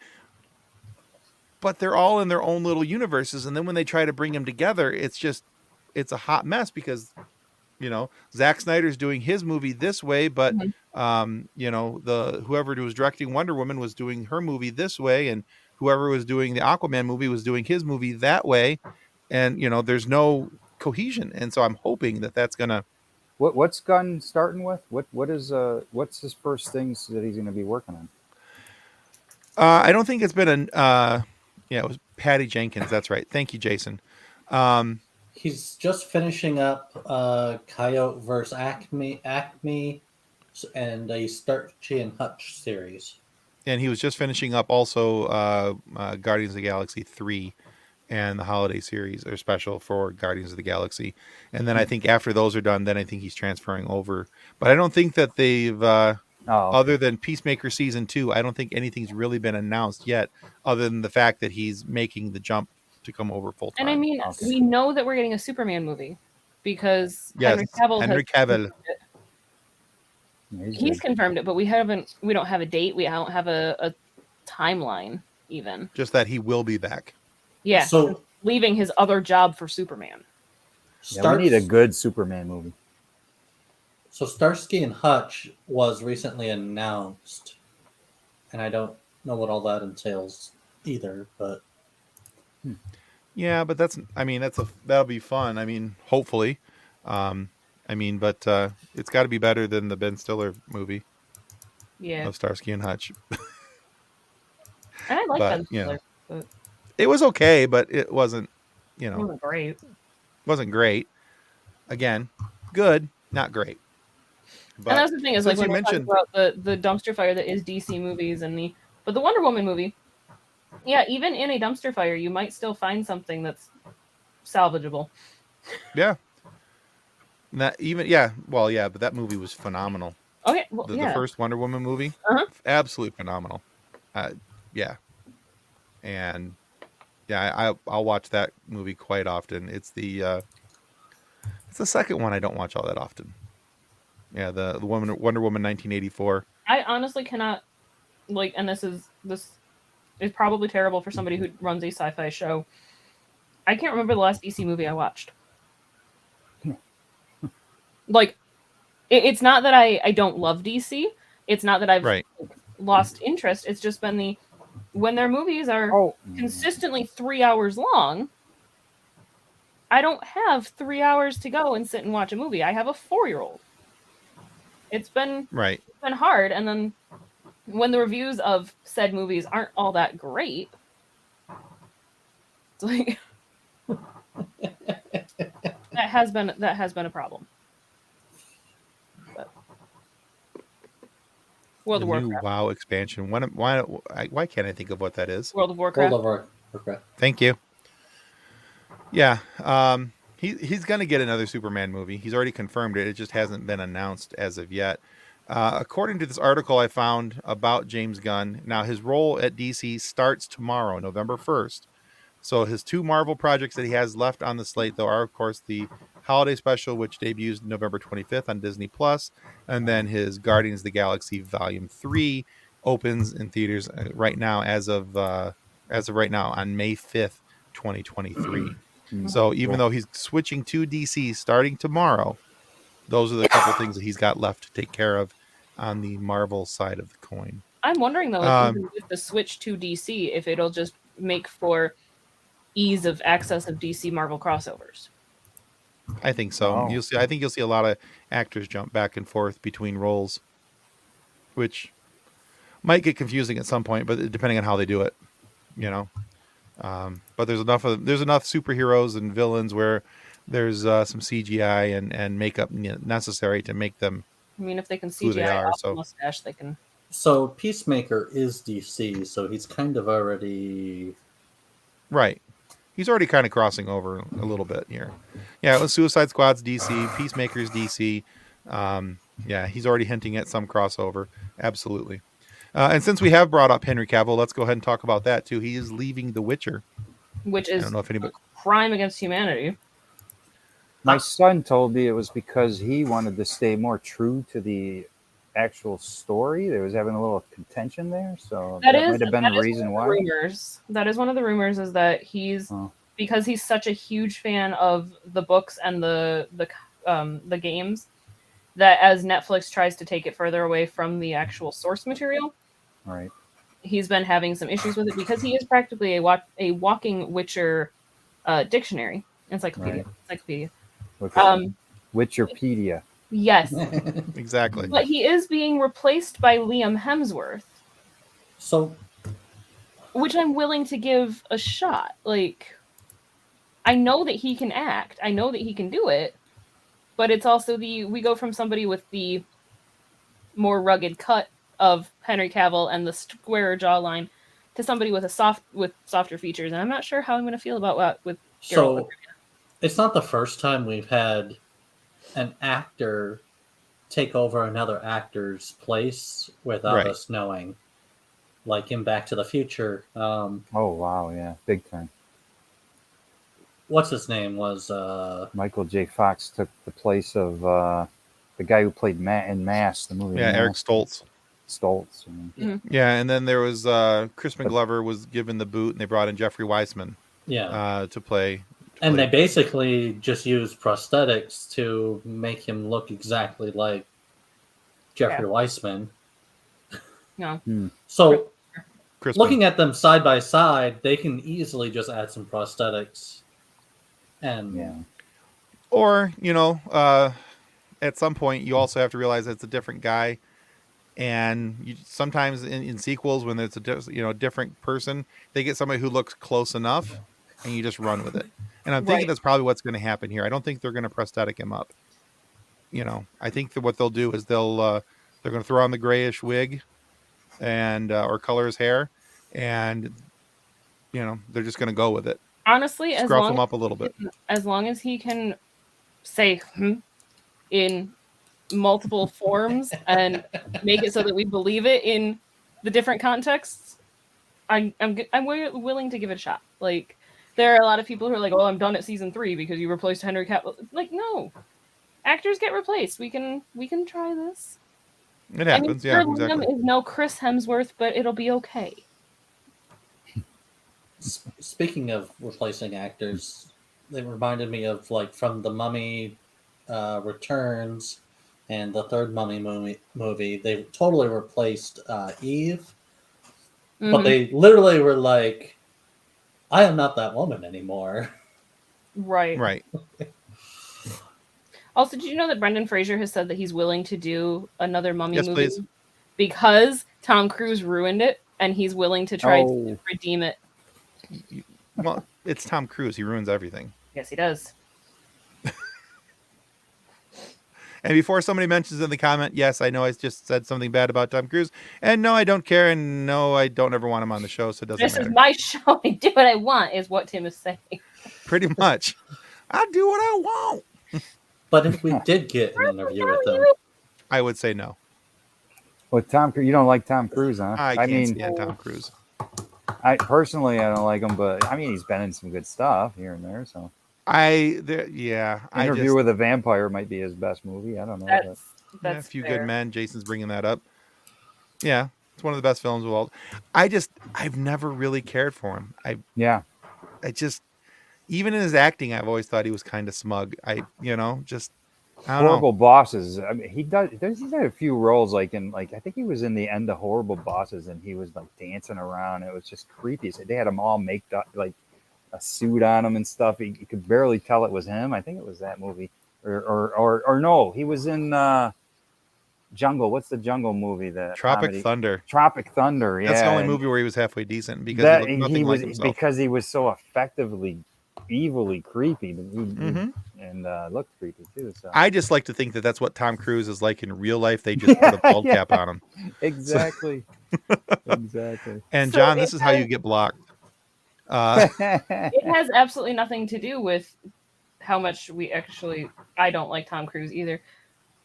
But they're all in their own little universes, and then when they try to bring them together, it's a hot mess, because Zack Snyder's doing his movie this way, but the whoever was directing Wonder Woman was doing her movie this way, and whoever was doing the Aquaman movie was doing his movie that way, and there's no cohesion. And so I'm hoping that that's gonna. What's Gunn starting with? What's his first things that he's going to be working on? I don't think it's been it was Patty Jenkins. That's right. Thank you, Jason. He's just finishing up Coyote vs. Acme, and a Staunch and Hutch series. And he was just finishing up also Guardians of the Galaxy 3 and the holiday series or special for Guardians of the Galaxy. And then I think after those are done, then I think he's transferring over. But I don't think that they've, other than Peacemaker Season 2, I don't think anything's really been announced yet, other than the fact that he's making the jump to come over full time. And I mean, we know that we're getting a Superman movie because Henry Cavill. He's confirmed it, but we don't have a date. We don't have a timeline even. Just that he will be back. Yeah. So leaving his other job for Superman. Yeah, we need a good Superman movie. So Starsky and Hutch was recently announced, and I don't know what all that entails either, but yeah, but that'll be fun. I mean, hopefully. But it's got to be better than the Ben Stiller movie. Yeah. Of Starsky and Hutch. And I like Ben Stiller. But it was okay, but it wasn't, it wasn't great. Wasn't great. Again, good, not great. But and that's the thing is, like, when you we're talking about the dumpster fire that is DC movies but the Wonder Woman movie, yeah, even in a dumpster fire, you might still find something that's salvageable. Yeah. But that movie was phenomenal. Okay, well, The first Wonder Woman movie, absolutely phenomenal. Yeah. And yeah, I'll watch that movie quite often. It's the second one I don't watch all that often. Yeah, the Wonder Woman 1984. I honestly cannot, and this is probably terrible for somebody who runs a sci-fi show. I can't remember the last DC movie I watched. It's not that I don't love DC. It's not that I've lost interest. It's just been when their movies are consistently 3 hours long, I don't have 3 hours to go and sit and watch a movie. I have a 4-year-old. It's been hard. And then when the reviews of said movies aren't all that great, it's like that has been a problem. But World of Warcraft. WoW expansion. Why can't I think of what that is? World of Warcraft. World of Warcraft. Thank you. Yeah. He's going to get another Superman movie. He's already confirmed it. It just hasn't been announced as of yet. According to this article I found about James Gunn, now his role at DC starts tomorrow, November 1st. So his 2 Marvel projects that he has left on the slate, though, are of course the holiday special, which debuts November 25th on Disney Plus, and then his Guardians of the Galaxy Volume 3 opens in theaters right now, as of right now, on May 5th, 2023. So even though he's switching to DC starting tomorrow, those are the couple things that he's got left to take care of on the Marvel side of the coin. I'm wondering though, if even with the switch to DC, if it'll just make for ease of access of DC Marvel crossovers. I think so. Oh. I think you'll see a lot of actors jump back and forth between roles, which might get confusing at some point, but depending on how they do it, you know. But there's enough superheroes and villains where there's some CGI and makeup necessary to make them. I mean, if they can Who they CGI are, off so- the mustache, they can. So Peacemaker is DC, so he's kind of already Right. He's already kind of crossing over a little bit here. Yeah, it was Suicide Squad's DC, Peacemaker's DC. Yeah, he's already hinting at some crossover. Absolutely. And since we have brought up Henry Cavill, let's go ahead and talk about that too. He is leaving The Witcher. Which I is don't know if anybody. a crime against humanity. My son told me it was because he wanted to stay more true to the actual story. They was having a little contention there, so that might have been the reason why. Rumors. That is one of the rumors, is that he's because he's such a huge fan of the books and the games, that as Netflix tries to take it further away from the actual source material, Right. he's been having some issues with it, because he is practically a walking Witcher dictionary, encyclopedia. Okay. Witcherpedia. Yes, Exactly. but he is being replaced by Liam Hemsworth, so which I'm willing to give a shot. Like, I know that he can act. I know that he can do it. But it's also we go from somebody with the more rugged cut of Henry Cavill and the squarer jawline to somebody with softer features. And I'm not sure how I'm going to feel about with Geralt. So it's not the first time we've had an actor take over another actor's place without us knowing. Like in Back to the Future. Oh wow, yeah, big time. What's his name was Michael J. Fox took the place of the guy who played Matt in Mass, the movie. Yeah, Mass. Eric Stoltz. Stoltz. Yeah, and then there was Crispin Glover was given the boot, and they brought in Jeffrey Weissman. To play. And they basically just used prosthetics to make him look exactly like Jeffrey Weissman. No. So Crispin. looking at them side by side, they can easily just add some prosthetics. And Or, at some point you also have to realize it's a different guy. And sometimes in sequels, when it's a different person, they get somebody who looks close enough, and you just run with it. And I'm thinking that's probably what's going to happen here. I don't think they're going to prosthetic him up. I think that what they'll do is they're going to throw on the grayish wig, and or color his hair, and they're just going to go with it. Honestly, scruff him up a little bit. As long as he can say in multiple forms and make it so that we believe it in the different contexts, I'm willing to give it a shot. Like, there are a lot of people who are like, "Oh, I'm done at season 3 because you replaced Henry Cavill." Like, no, actors get replaced. We can try this. It happens. I mean, exactly. Is no Chris Hemsworth, but it'll be okay. Speaking of replacing actors, they reminded me of from the Mummy Returns and the third Mummy movie. They totally replaced Eve, but they literally were like, "I am not that woman anymore." Right. Also, did you know that Brendan Fraser has said that he's willing to do another Mummy movie? Please. Because Tom Cruise ruined it, and he's willing to try to redeem it. Well, it's Tom Cruise. He ruins everything. Yes, he does. And before somebody mentions in the comment, yes, I know I just said something bad about Tom Cruise, and no, I don't care, and no, I don't ever want him on the show, so it doesn't matter. This is my show. I do what I want, is what Tim is saying. Pretty much. I do what I want. But if we did get an interview with him, I would say no. With Tom Cruise, you don't like Tom Cruise, huh? I can't stand Tom Cruise. I personally, I don't like him, but I mean, he's been in some good stuff here and there. So, Interview with a Vampire might be his best movie. I don't know. That's A Few fair. Good Men. Jason's bringing that up. Yeah, it's one of the best films of all. I've never really cared for him. I just, even in his acting, I've always thought he was kind of smug. I don't Horrible know. Bosses. I mean, he's had a few roles I think he was in the end of Horrible Bosses, and he was like dancing around. It was just creepy. So they had him all maked up, like a suit on him and stuff. You could barely tell it was him. I think it was that movie, or no, he was in Jungle. What's the Jungle movie? The Tropic comedy? Thunder. Tropic Thunder. Yeah, That's the only movie where he was halfway decent because he looked nothing like himself. Because he was so effectively evilly creepy, and looked creepy too. So I just like to think that that's what Tom Cruise is like in real life. They just put a bald cap on him. Exactly. Exactly. And John, this is how you get blocked. It has absolutely nothing to do with how much I don't like Tom Cruise either.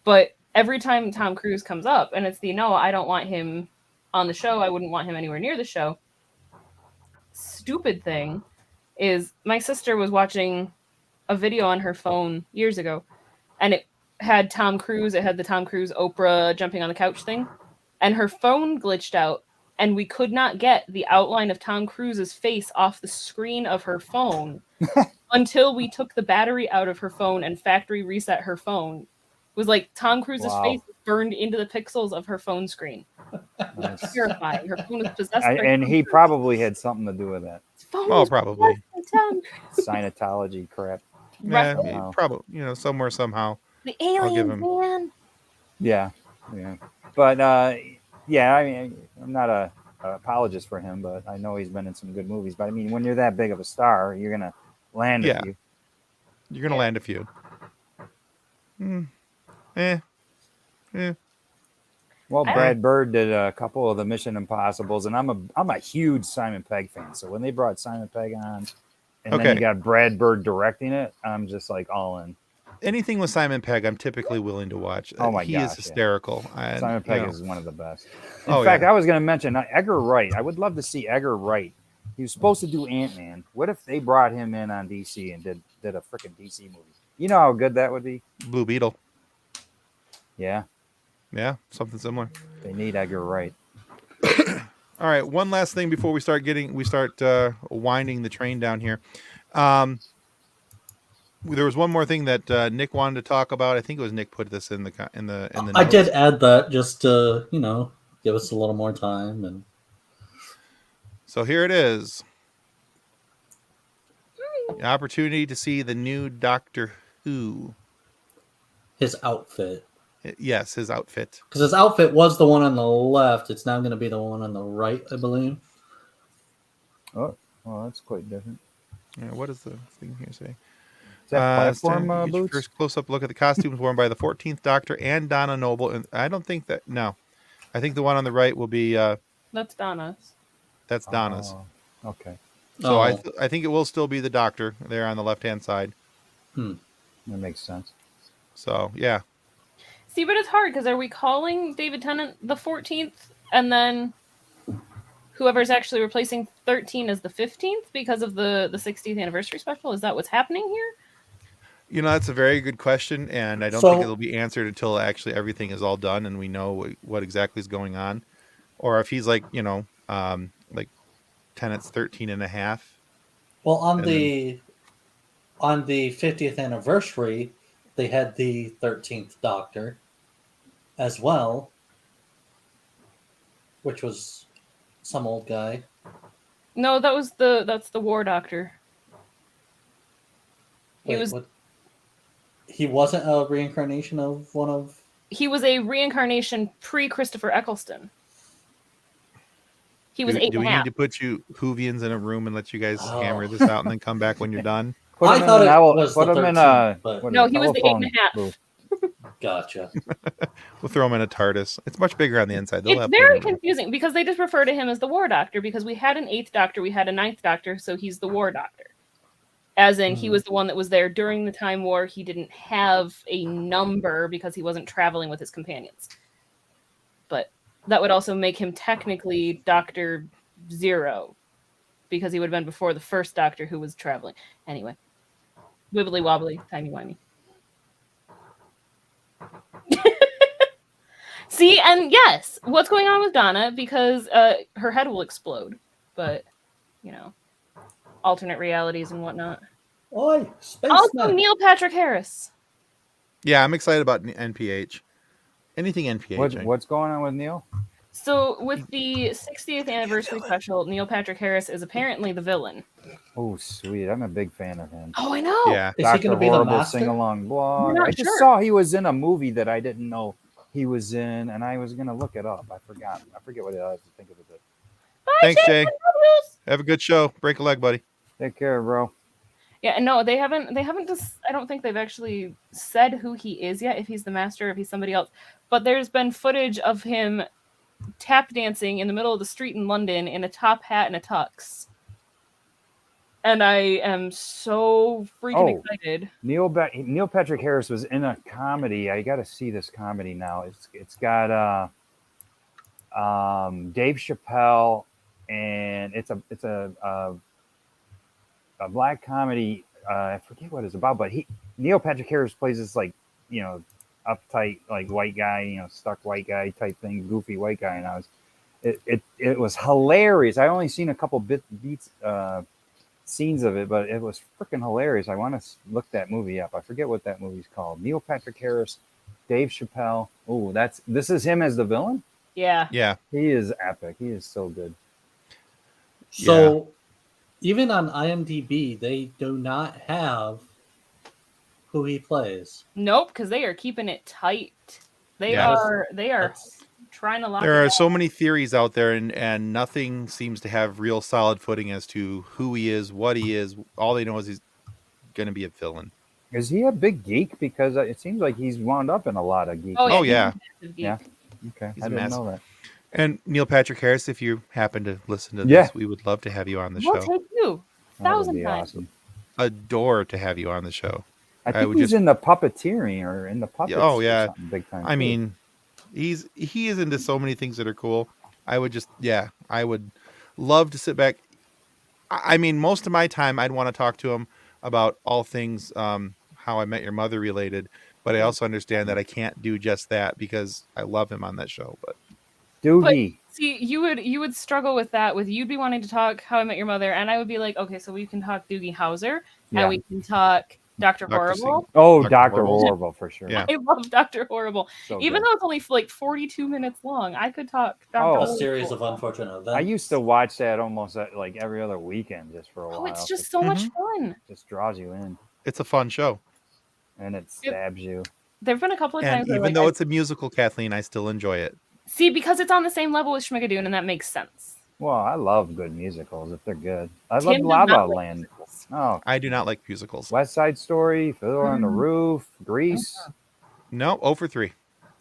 But every time Tom Cruise comes up, and it's I don't want him on the show. I wouldn't want him anywhere near the show. Stupid thing is my sister was watching a video on her phone years ago, and it had Tom Cruise. It had the Tom Cruise Oprah jumping on the couch thing, and her phone glitched out, and we could not get the outline of Tom Cruise's face off the screen of her phone until we took the battery out of her phone and factory reset her phone. It was like Tom Cruise's face burned into the pixels of her phone screen. Nice. Terrifying. Her phone was possessed. And he probably had something to do with that. Oh, probably. Scientology crap. Yeah, probably. Somewhere, somehow. The alien man. Yeah. But I mean, I'm not a apologist for him, but I know he's been in some good movies. But I mean, when you're that big of a star, you're gonna land a few. You're gonna land a few. Well, Brad Bird did a couple of the Mission Impossibles, and I'm a huge Simon Pegg fan. So when they brought Simon Pegg on, and then you got Brad Bird directing it, I'm just like all in. Anything with Simon Pegg, I'm typically willing to watch. Oh my god, he is hysterical. Yeah. Simon Pegg is one of the best. In In fact, I was going to mention Edgar Wright. I would love to see Edgar Wright. He was supposed to do Ant-Man. What if they brought him in on DC and did a freaking DC movie? You know how good that would be? Blue Beetle. Yeah. Yeah, something similar. They need Edgar Wright. All right, one last thing before we start winding the train down here. There was one more thing that Nick wanted to talk about. I think it was Nick put this in the notes. I did add that just to give us a little more time, and so here it is. The opportunity to see the new Doctor Who. His outfit. Yes, his outfit. Because his outfit was the one on the left. It's now going to be the one on the right, I believe. Oh, well, that's quite different. Yeah, what does the thing here say? Is that platform boots? First close-up look at the costumes worn by the 14th Doctor and Donna Noble. And I don't think that... No. I think the one on the right will be... That's Donna's. That's Donna's. Okay. So I think it will still be the Doctor there on the left-hand side. That makes sense. So, yeah. See, but it's hard because are we calling David Tennant the 14th and then whoever's actually replacing 13 is the 15th because of the 60th anniversary special? Is that what's happening here? That's a very good question, and I don't think it'll be answered until actually everything is all done and we know what exactly is going on. Or if he's like Tennant's 13 and a half. Well, on the 50th anniversary, they had the 13th Doctor as well, which was some old guy. No, that's the War Doctor. He wasn't a reincarnation of one of... He was a reincarnation pre-Christopher Eccleston. He was 8 Do and we a half. need to put you Whovians in a room and let you guys hammer this out and then come back when you're done? I thought it was the 13th. No, he was the 8 and a half. Gotcha. We'll throw him in a TARDIS. It's much bigger on the inside. It's very confusing because they just refer to him as the War Doctor because we had an 8th Doctor, we had a 9th Doctor, so he's the War Doctor. As in, he was the one that was there during the Time War. He didn't have a number because he wasn't traveling with his companions. But that would also make him technically Dr. Zero, because he would have been before the first Doctor who was traveling. Anyway, wibbly wobbly, timey wimey. See, and yes, what's going on with Donna? Because her head will explode, but you know, alternate realities and whatnot. Oi, spaceman. Also, Neil Patrick Harris. Yeah, I'm excited about NPH. Anything NPH. What's going on with Neil? So, with the 60th anniversary special, Neil Patrick Harris is apparently the villain. Oh, sweet! I'm a big fan of him. Oh, I know. Yeah. Is he Dr. going to be the Horrible master? sing-along blog. Not I just sure. saw he was in a movie that I didn't know he was in, and I was gonna look it up. I forgot. I forget what it is. Think of it. Bye, Thanks, Jay. Jason. Have a good show. Break a leg, buddy. Take care, bro. Yeah, no, they haven't just, I don't think they've actually said who he is yet, if he's the master, if he's somebody else. But there's been footage of him tap dancing in the middle of the street in London in a top hat and a tux. And I am so freaking excited. Neil Patrick Harris was in a comedy. I got to see this comedy now. It's got Dave Chappelle, and it's a black comedy. I forget what it's about, but Neil Patrick Harris plays this uptight white guy, stuck white guy type thing, goofy white guy, and it was hilarious. I only seen a couple scenes of it, but it was freaking hilarious. I want to look that movie up. I forget what that movie's called. Neil Patrick Harris, Dave Chappelle. Oh, this is him as the villain. Yeah. Yeah. He is epic. He is so good. So, even on IMDb, they do not have who he plays. Nope, because they are keeping it tight. They are trying to lock There it are down. so many theories out there, and nothing seems to have real solid footing as to who he is, what he is. All they know is he's going to be a villain. Is he a big geek? Because it seems like he's wound up in a lot of geek. Oh, yeah. He's a massive geek. Yeah. Okay, He's I a didn't massive- know that. And Neil Patrick Harris, if you happen to listen to this, we would love to have you on the We'll show. take you That would 1,000 be times. awesome. Adore to have you on the show. I think would he's just- in the puppeteering or in the puppets. Oh, or yeah. something big time. I too. mean, he is into so many things that are cool. I would love to sit back. I mean, most of my time I'd want to talk to him about all things How I Met Your Mother related, but I also understand that I can't do just that because I love him on that show. But Doogie. See, you would struggle with that. You'd be wanting to talk How I Met Your Mother, and I would be like, okay, so we can talk Doogie Howser, Yeah. and we can talk Dr. Dr. Horrible. Oh, Dr. Dr. Horrible. Horrible for sure. Yeah. I love Dr. Horrible. So Even good. though it's only 42 minutes long, I could talk Dr. Oh. A Horrible. series of unfortunate events. I used to watch that almost every other weekend just for a while. Oh, it's just so much fun. Just draws you in it's a fun show. and it stabs you. There have been a couple of times And where, even though it's a musical, Kathleen, I still enjoy it. see, because it's on the same level as Schmigadoon, and that makes sense. Well, I love good musicals if they're good. I Tim love does La not La like Land. musicals. Oh, I do not like musicals. West Side Story, Fiddler on the Mm. Roof, Grease. No, 0 for 3.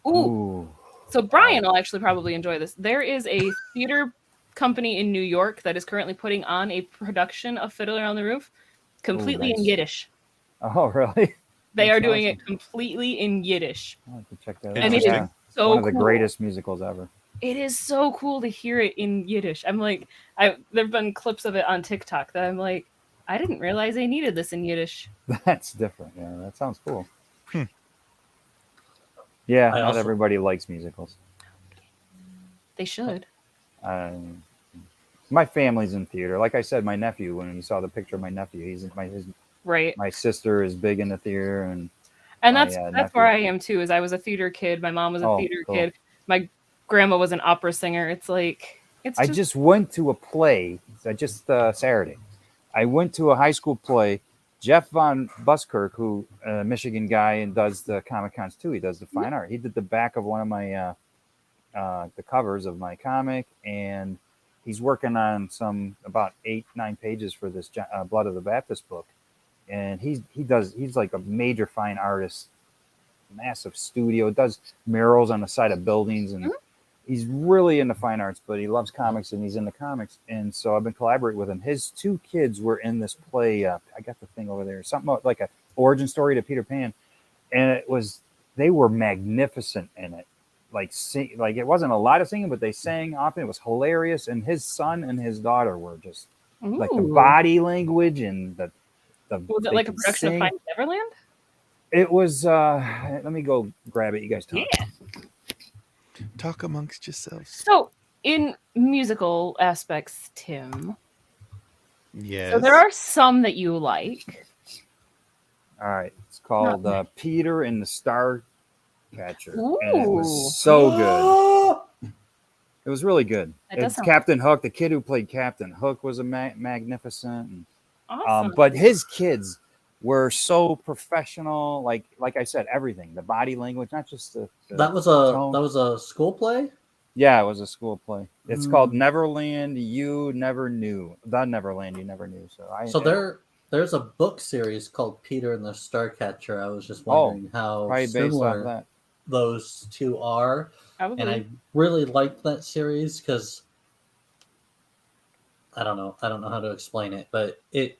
Ooh, Ooh. so Brian will actually probably enjoy this. There is a theater company in New York that is currently putting on a production of Fiddler on the Roof, completely in nice. Yiddish. Oh, really? They That's are doing awesome. it completely in Yiddish. I'll have to check that And out. it is So One of the cool. greatest musicals ever. It is so cool to hear it in Yiddish. I'm like, there've been clips of it on TikTok that I'm like, I didn't realize they needed this in Yiddish. That's different. Yeah, that sounds cool. Hmm. Yeah, I not also- everybody likes musicals. They should. My family's in theater. Like I said, my nephew, when you saw the picture of my nephew, Right. my sister is big into theater, and And my, that's nephew. where I am too, is I was a theater kid. My mom was a Oh, theater cool. kid. My grandma was an opera singer. It's like, I just went to a play. Saturday. I went to a high school play. Jeff Von Buskirk, who a Michigan guy and does the Comic Cons too. He does the fine art. He did the back of one of my the covers of my comic, and he's working on about 8-9 pages for this Blood of the Baptist book. And he's like a major fine artist, massive studio, does murals on the side of buildings, and he's really into fine arts, but he loves comics and he's into comics. And so I've been collaborating with him. His 2 kids were in this play. I got the thing over there, something like a origin story to Peter Pan. And they were magnificent in it. like sing, like it wasn't a lot of singing, but they sang often. It was hilarious, and his son and his daughter were just like the Ooh. body language and the Was it they like a could production of sing. Finding Neverland? It was. Let me go grab it. You guys talk. Yeah. Talk amongst yourselves. So, in musical aspects, Tim, Yes. so there are some that you like. All right, it's called Not Peter and the Star Catcher, and it Ooh. was so good. It was really good. That does It's sound Captain Hook. The kid who played Captain Hook was a magnificent. And, awesome. but his kids were so professional. Like I said, everything, the body language, not just the That was tone. a school play. Yeah, it was a school play. It's called Neverland You Never Knew. The Neverland You Never Knew. There's a book series called Peter and the Starcatcher. I was just wondering how probably based off similar that. those two are. Probably. And I really liked that series because I don't know how to explain it, but it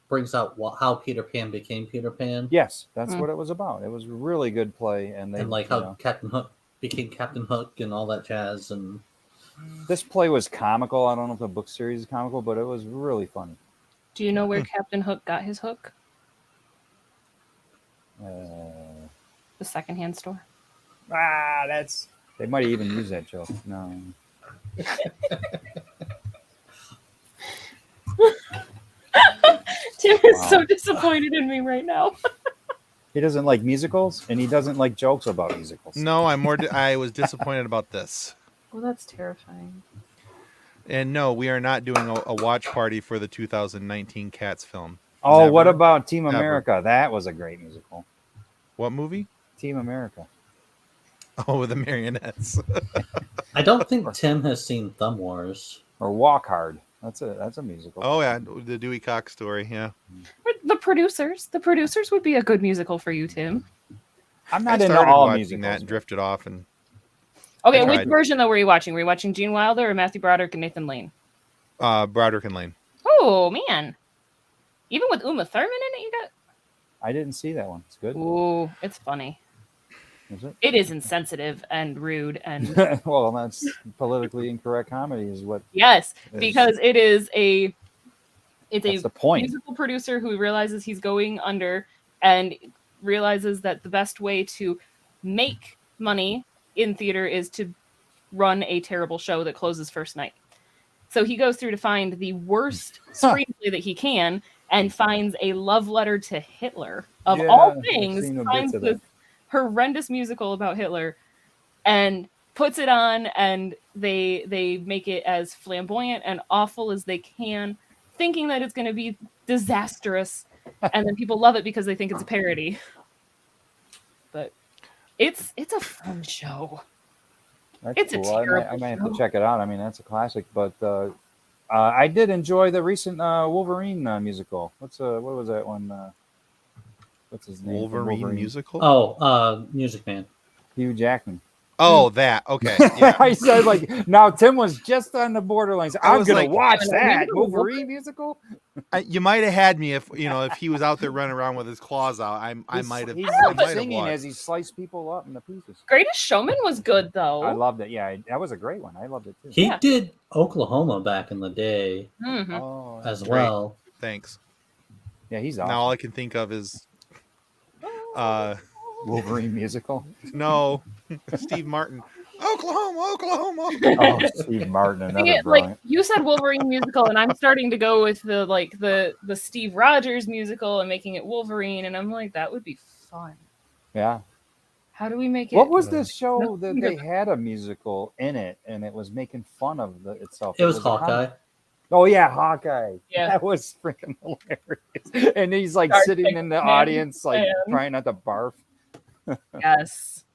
brings out how Peter Pan became Peter Pan. Yes, that's what it was about. It was a really good play, and And how Captain Hook became Captain Hook and all that jazz. And this play was comical. I don't know if the book series is comical, but it was really funny. Do you know where Captain Hook got his hook? The secondhand store. They might even use that joke. No. Tim is so disappointed in me right now. He doesn't like musicals, and he doesn't like jokes about musicals. No, I was disappointed about this. Well, that's terrifying. And no, we are not doing a watch party for the 2019 Cats film. Oh, Never. what about Team Never. America? That was a great musical. What movie? Team America. Oh, with the marionettes. I don't think Tim has seen Thumb Wars. Or Walk Hard. That's a musical. Oh yeah, the Dewey Cox story. Yeah. The producers. The producers would be a good musical for you, Tim. I'm I not into started all watching musicals. that and drifted off, and Okay, I which tried. version though were you watching? Were you watching Gene Wilder or Matthew Broderick and Nathan Lane? Broderick and Lane. Oh man, even with Uma Thurman in it, you got. I didn't see that one. It's good. Ooh, it's funny. Is it? It is insensitive and rude and Well, that's politically incorrect comedy is what yes, is. because it's a That's the point. musical producer who realizes he's going under and realizes that the best way to make money in theater is to run a terrible show that closes first night. So he goes through to find the worst screenplay that he can and finds a love letter to Hitler. Of all I've things, seen the finds bits of this that. horrendous musical about Hitler and puts it on, and they make it as flamboyant and awful as they can, thinking that it's going to be disastrous, and then people love it because they think it's a parody. But it's a fun show. That's It's a cool. I terrible might have show. to check it out. I mean, that's a classic. But I did enjoy the recent Wolverine musical. What was that one? What's his name? from Wolverine musical. Oh, Music Man. Hugh Jackman. Oh, that. Okay. Yeah. I said like now Tim was just on the borderline. So I I'm was gonna like, watch "Yeah, that maybe the Wolverine musical. You might have had me if he was out there running around with his claws out. I might have. He's I like might have singing watched. as he sliced people up into pieces. Greatest Showman was good though. I loved it. Yeah, that was a great one. I loved it too. He Yeah. did Oklahoma back in the day Mhm. Oh, as Great. well. Thanks. yeah, he's awesome. Now all I can think of is, Wolverine musical. no, Steve Martin. Oklahoma. Oh, Steve Martin, another Like brilliant. you said, Wolverine musical, and I'm starting to go with the Steve Rogers musical and making it Wolverine, and I'm like, that would be fun. Yeah. How do we make it? What was this show No, that they had a musical in it, and it was making fun of itself? It was a Hawkeye. comedy. Oh yeah, Hawkeye. Yeah. That was freaking hilarious. And he's like Dark sitting in the man. audience, like Man. trying not to barf. Yes,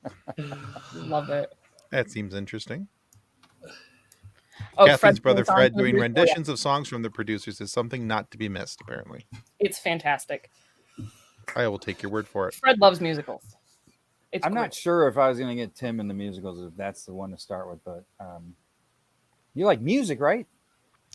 love it. That seems interesting. Oh, Catherine's Fred's brother song Fred from the doing musical, yeah. renditions of songs from the producers is something not to be missed. Apparently, It's fantastic. I will take your word for it. Fred loves musicals. It's I'm cool. not sure if I was gonna get Tim in the musicals, if that's the one to start with, but you like music, right?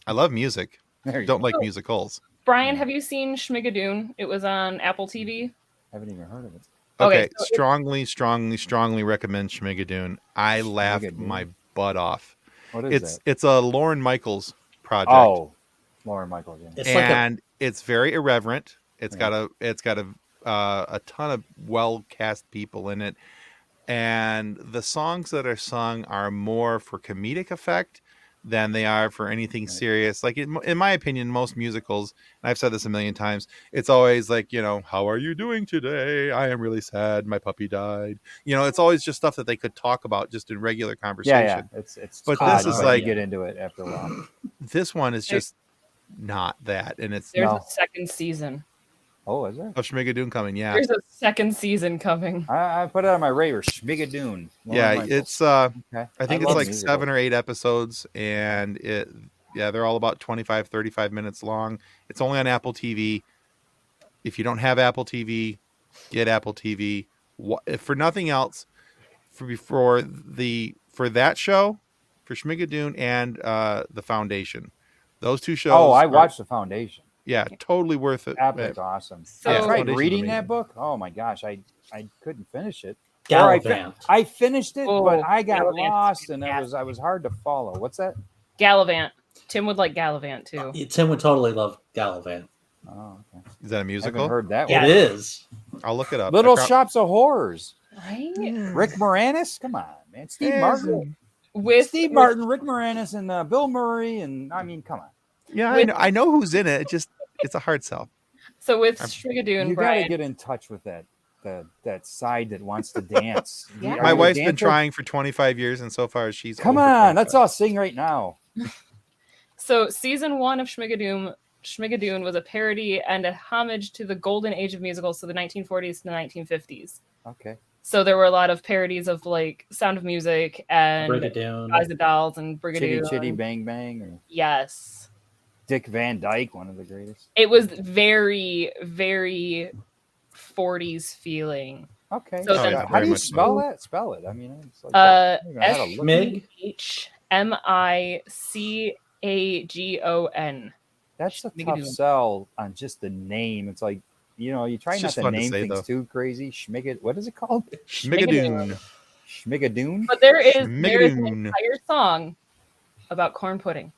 I love music. There you Don't go. like musicals. Brian, have you seen Schmigadoon? It was on Apple TV. Haven't even heard of it. Okay, so strongly recommend Schmigadoon. I laughed Schmigadoon. my butt off. What is that? It's a Lauren Michaels project. Oh, Lauren Michaels. Yeah. It's like And it's very irreverent. It's Yeah. got a ton of well cast people in it, and the songs that are sung are more for comedic effect than they are for anything serious. Like in my opinion, most musicals, and I've said this a million times, it's always like, how are you doing today? I am really sad. My puppy died. It's always just stuff that they could talk about just in regular conversation. Yeah. It's But odd, this is but like- you get into it after a while. This one is just not that, and it's There's No. a second season. Oh, is there? of Schmigadoon coming. Yeah, There's a second season coming. I put it on my radar. Schmigadoon. yeah. It's I Okay. think I it's love like musicals. 7 or 8 episodes, and they're all about 25, 35 minutes long. It's only on Apple TV. If you don't have Apple TV, get Apple TV. If for nothing else, for that show, for Schmigadoon and the Foundation, those two shows. Oh, I are- watched The Foundation. Yeah, totally worth it. Epic, awesome. So- I Yeah, tried Foundation's reading amazing. that book. Oh my gosh, I couldn't finish it. Gallivant. I finished it, Oh, but I got Gallivant's lost, and I fantastic. was hard to follow. What's that? Gallivant. Tim would like Gallivant too. Tim would totally love Gallivant. Oh, okay. Is that a I musical? haven't heard that Yeah. one. It is. I'll look it up. Little I prob- Shops of Horrors. Right? Rick Moranis, come on, man. Steve Yeah, Martin, With Steve Martin, Rick Moranis, and Bill Murray, and I mean, come on. Yeah, With- I know who's in it. It's a hard sell. So with I'm- Schmigadoon, You got to Brian. get in touch with that side that wants to dance. Yeah. Are My you a wife's been dancer? trying for 25 years, and so far she's Come over on, let's 25. all sing right now. So season 1 of Schmigadoon was a parody and a homage to the golden age of musicals, so the 1940s to the 1950s. Okay. So there were a lot of parodies of like Sound of Music and Brigadoon. Guys and Dolls and Chitty Brigadoon. Chitty Bang Bang, or Yes. Dick Van Dyke, one of the greatest. It was very, very 40s feeling. Okay. So then- How very do you much so. spell that? Spell it. I mean, it's like Uh, I don't know how to look. Schmig? SHMICAGON. That's a tough Schmigadoon. sell on just the name. It's like, you try It's not just to fun to name say, things though. too crazy. Schmigad, what is it called? Schmigadoon. Schmigadoon? But there is an Schmigadoon. entire song about corn pudding.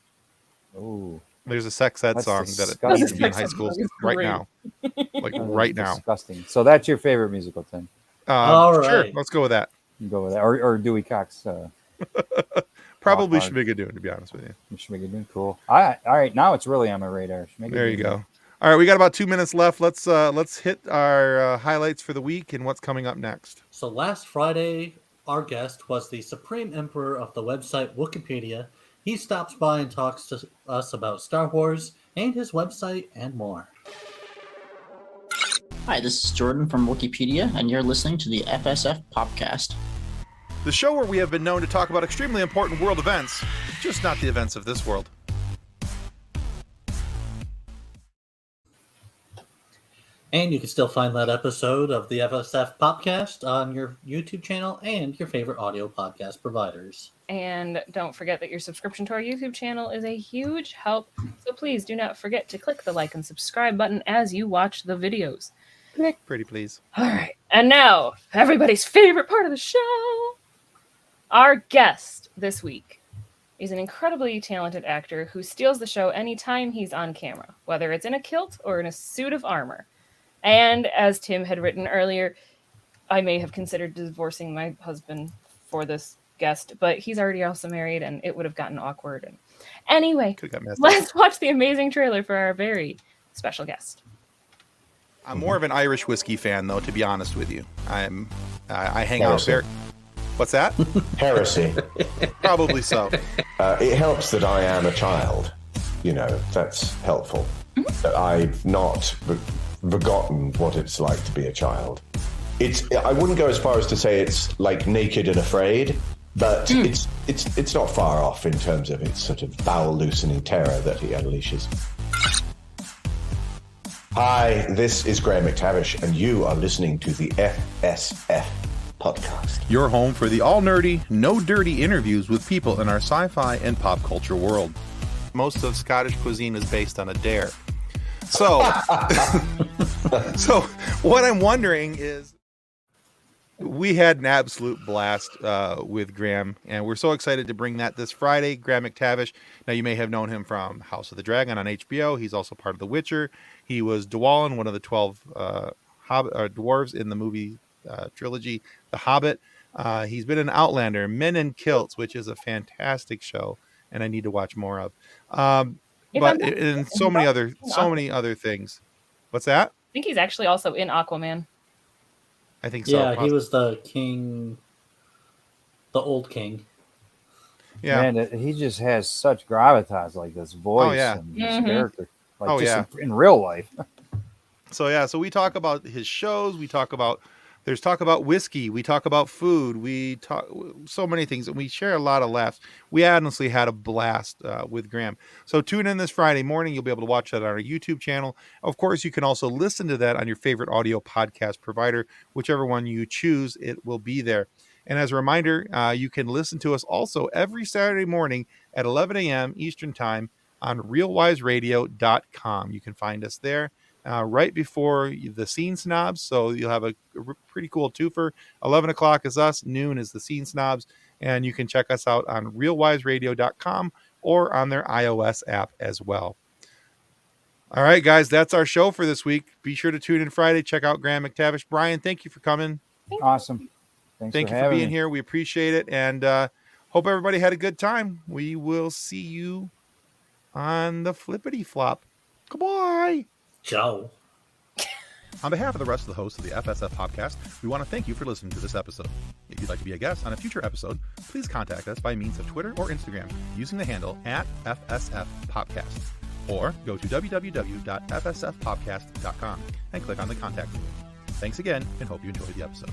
Oh, There's a sex ed That's song disgusting. that needs to be in Sex high ed schools song is right great. now. Like that is right now. disgusting. So that's your favorite musical, Tim. All Sure, right. let's go with that. You go with that, or Dewey Cox. Probably Hard. Schmigadoon, to be honest with you. Schmigadoon, cool. All right, now it's really on my radar. There you Schmigadoon. go. All right, we got about 2 minutes left. Let's hit our highlights for the week and what's coming up next. So last Friday, our guest was the Supreme Emperor of the website Wikipedia. He stops by and talks to us about Star Wars and his website and more. Hi, this is Jordan from Wikipedia, and you're listening to the FSF PopCast. The show where we have been known to talk about extremely important world events, just not the events of this world. And you can still find that episode of the FSF PopCast on your YouTube channel and your favorite audio podcast providers. And don't forget that your subscription to our YouTube channel is a huge help. So please do not forget to click the like and subscribe button as you watch the videos. Click, pretty please. All right. And now, everybody's favorite part of the show. Our guest this week is an incredibly talented actor who steals the show anytime he's on camera, whether it's in a kilt or in a suit of armor. And as Tim had written earlier, I may have considered divorcing my husband for this guest, but he's already also married and it would have gotten awkward. And anyway, Could have got messed up. let's watch the amazing trailer for our very special guest. I'm more of an Irish whiskey fan, though, to be honest with you. I hang out Heresy. there. What's that? Heresy. Probably so. It helps that I am a child. That's helpful. That I've not forgotten what it's like to be a child. I wouldn't go as far as to say it's like Naked and Afraid, but it's not far off in terms of its sort of bowel-loosening terror that he unleashes. Hi, this is Graham McTavish, and you are listening to the FSF podcast. Your home for the all nerdy, no dirty interviews with people in our sci-fi and pop culture world. Most of Scottish cuisine is based on a dare. So, so what I'm wondering is, we had an absolute blast with Graham, and we're so excited to bring that this Friday. Graham McTavish. Now, you may have known him from House of the Dragon on HBO. He's also part of The Witcher. He was Dwalin, one of the 12 dwarves in the movie trilogy, The Hobbit. He's been in Outlander, Men in Kilts, which is a fantastic show, and I need to watch more of. And so many other things. What's that? I think he's actually also in Aquaman. I think so. Yeah, he was the king, the old king. Yeah, Man, he just has such gravitas, like this voice and his character, like in real life. So we talk about his shows. There's talk about whiskey. We talk about food. We talk so many things, and we share a lot of laughs. We honestly had a blast with Graham. So tune in this Friday morning. You'll be able to watch that on our YouTube channel. Of course, you can also listen to that on your favorite audio podcast provider, whichever one you choose. It will be there. And as a reminder, you can listen to us also every Saturday morning at 11 a.m. Eastern Time on realwiseradio.com. You can find us there. Right before the Scene Snobs. So you'll have a pretty cool twofer. 11 o'clock is us, noon is the Scene Snobs. And you can check us out on realwiseradio.com or on their iOS app as well. All right, guys, that's our show for this week. Be sure to tune in Friday. Check out Graham McTavish. Brian, thank you for coming. Awesome. Thank you for being here. We appreciate it. And hope everybody had a good time. We will see you on the flippity flop. Goodbye. Ciao. On behalf of the rest of the hosts of the FSF PopCast, we want to thank you for listening to this episode. If you'd like to be a guest on a future episode, please contact us by means of Twitter or Instagram using the handle @FSF PopCast, or go to www.fsfpopcast.com and click on the contact link. Thanks again, and hope you enjoyed the episode.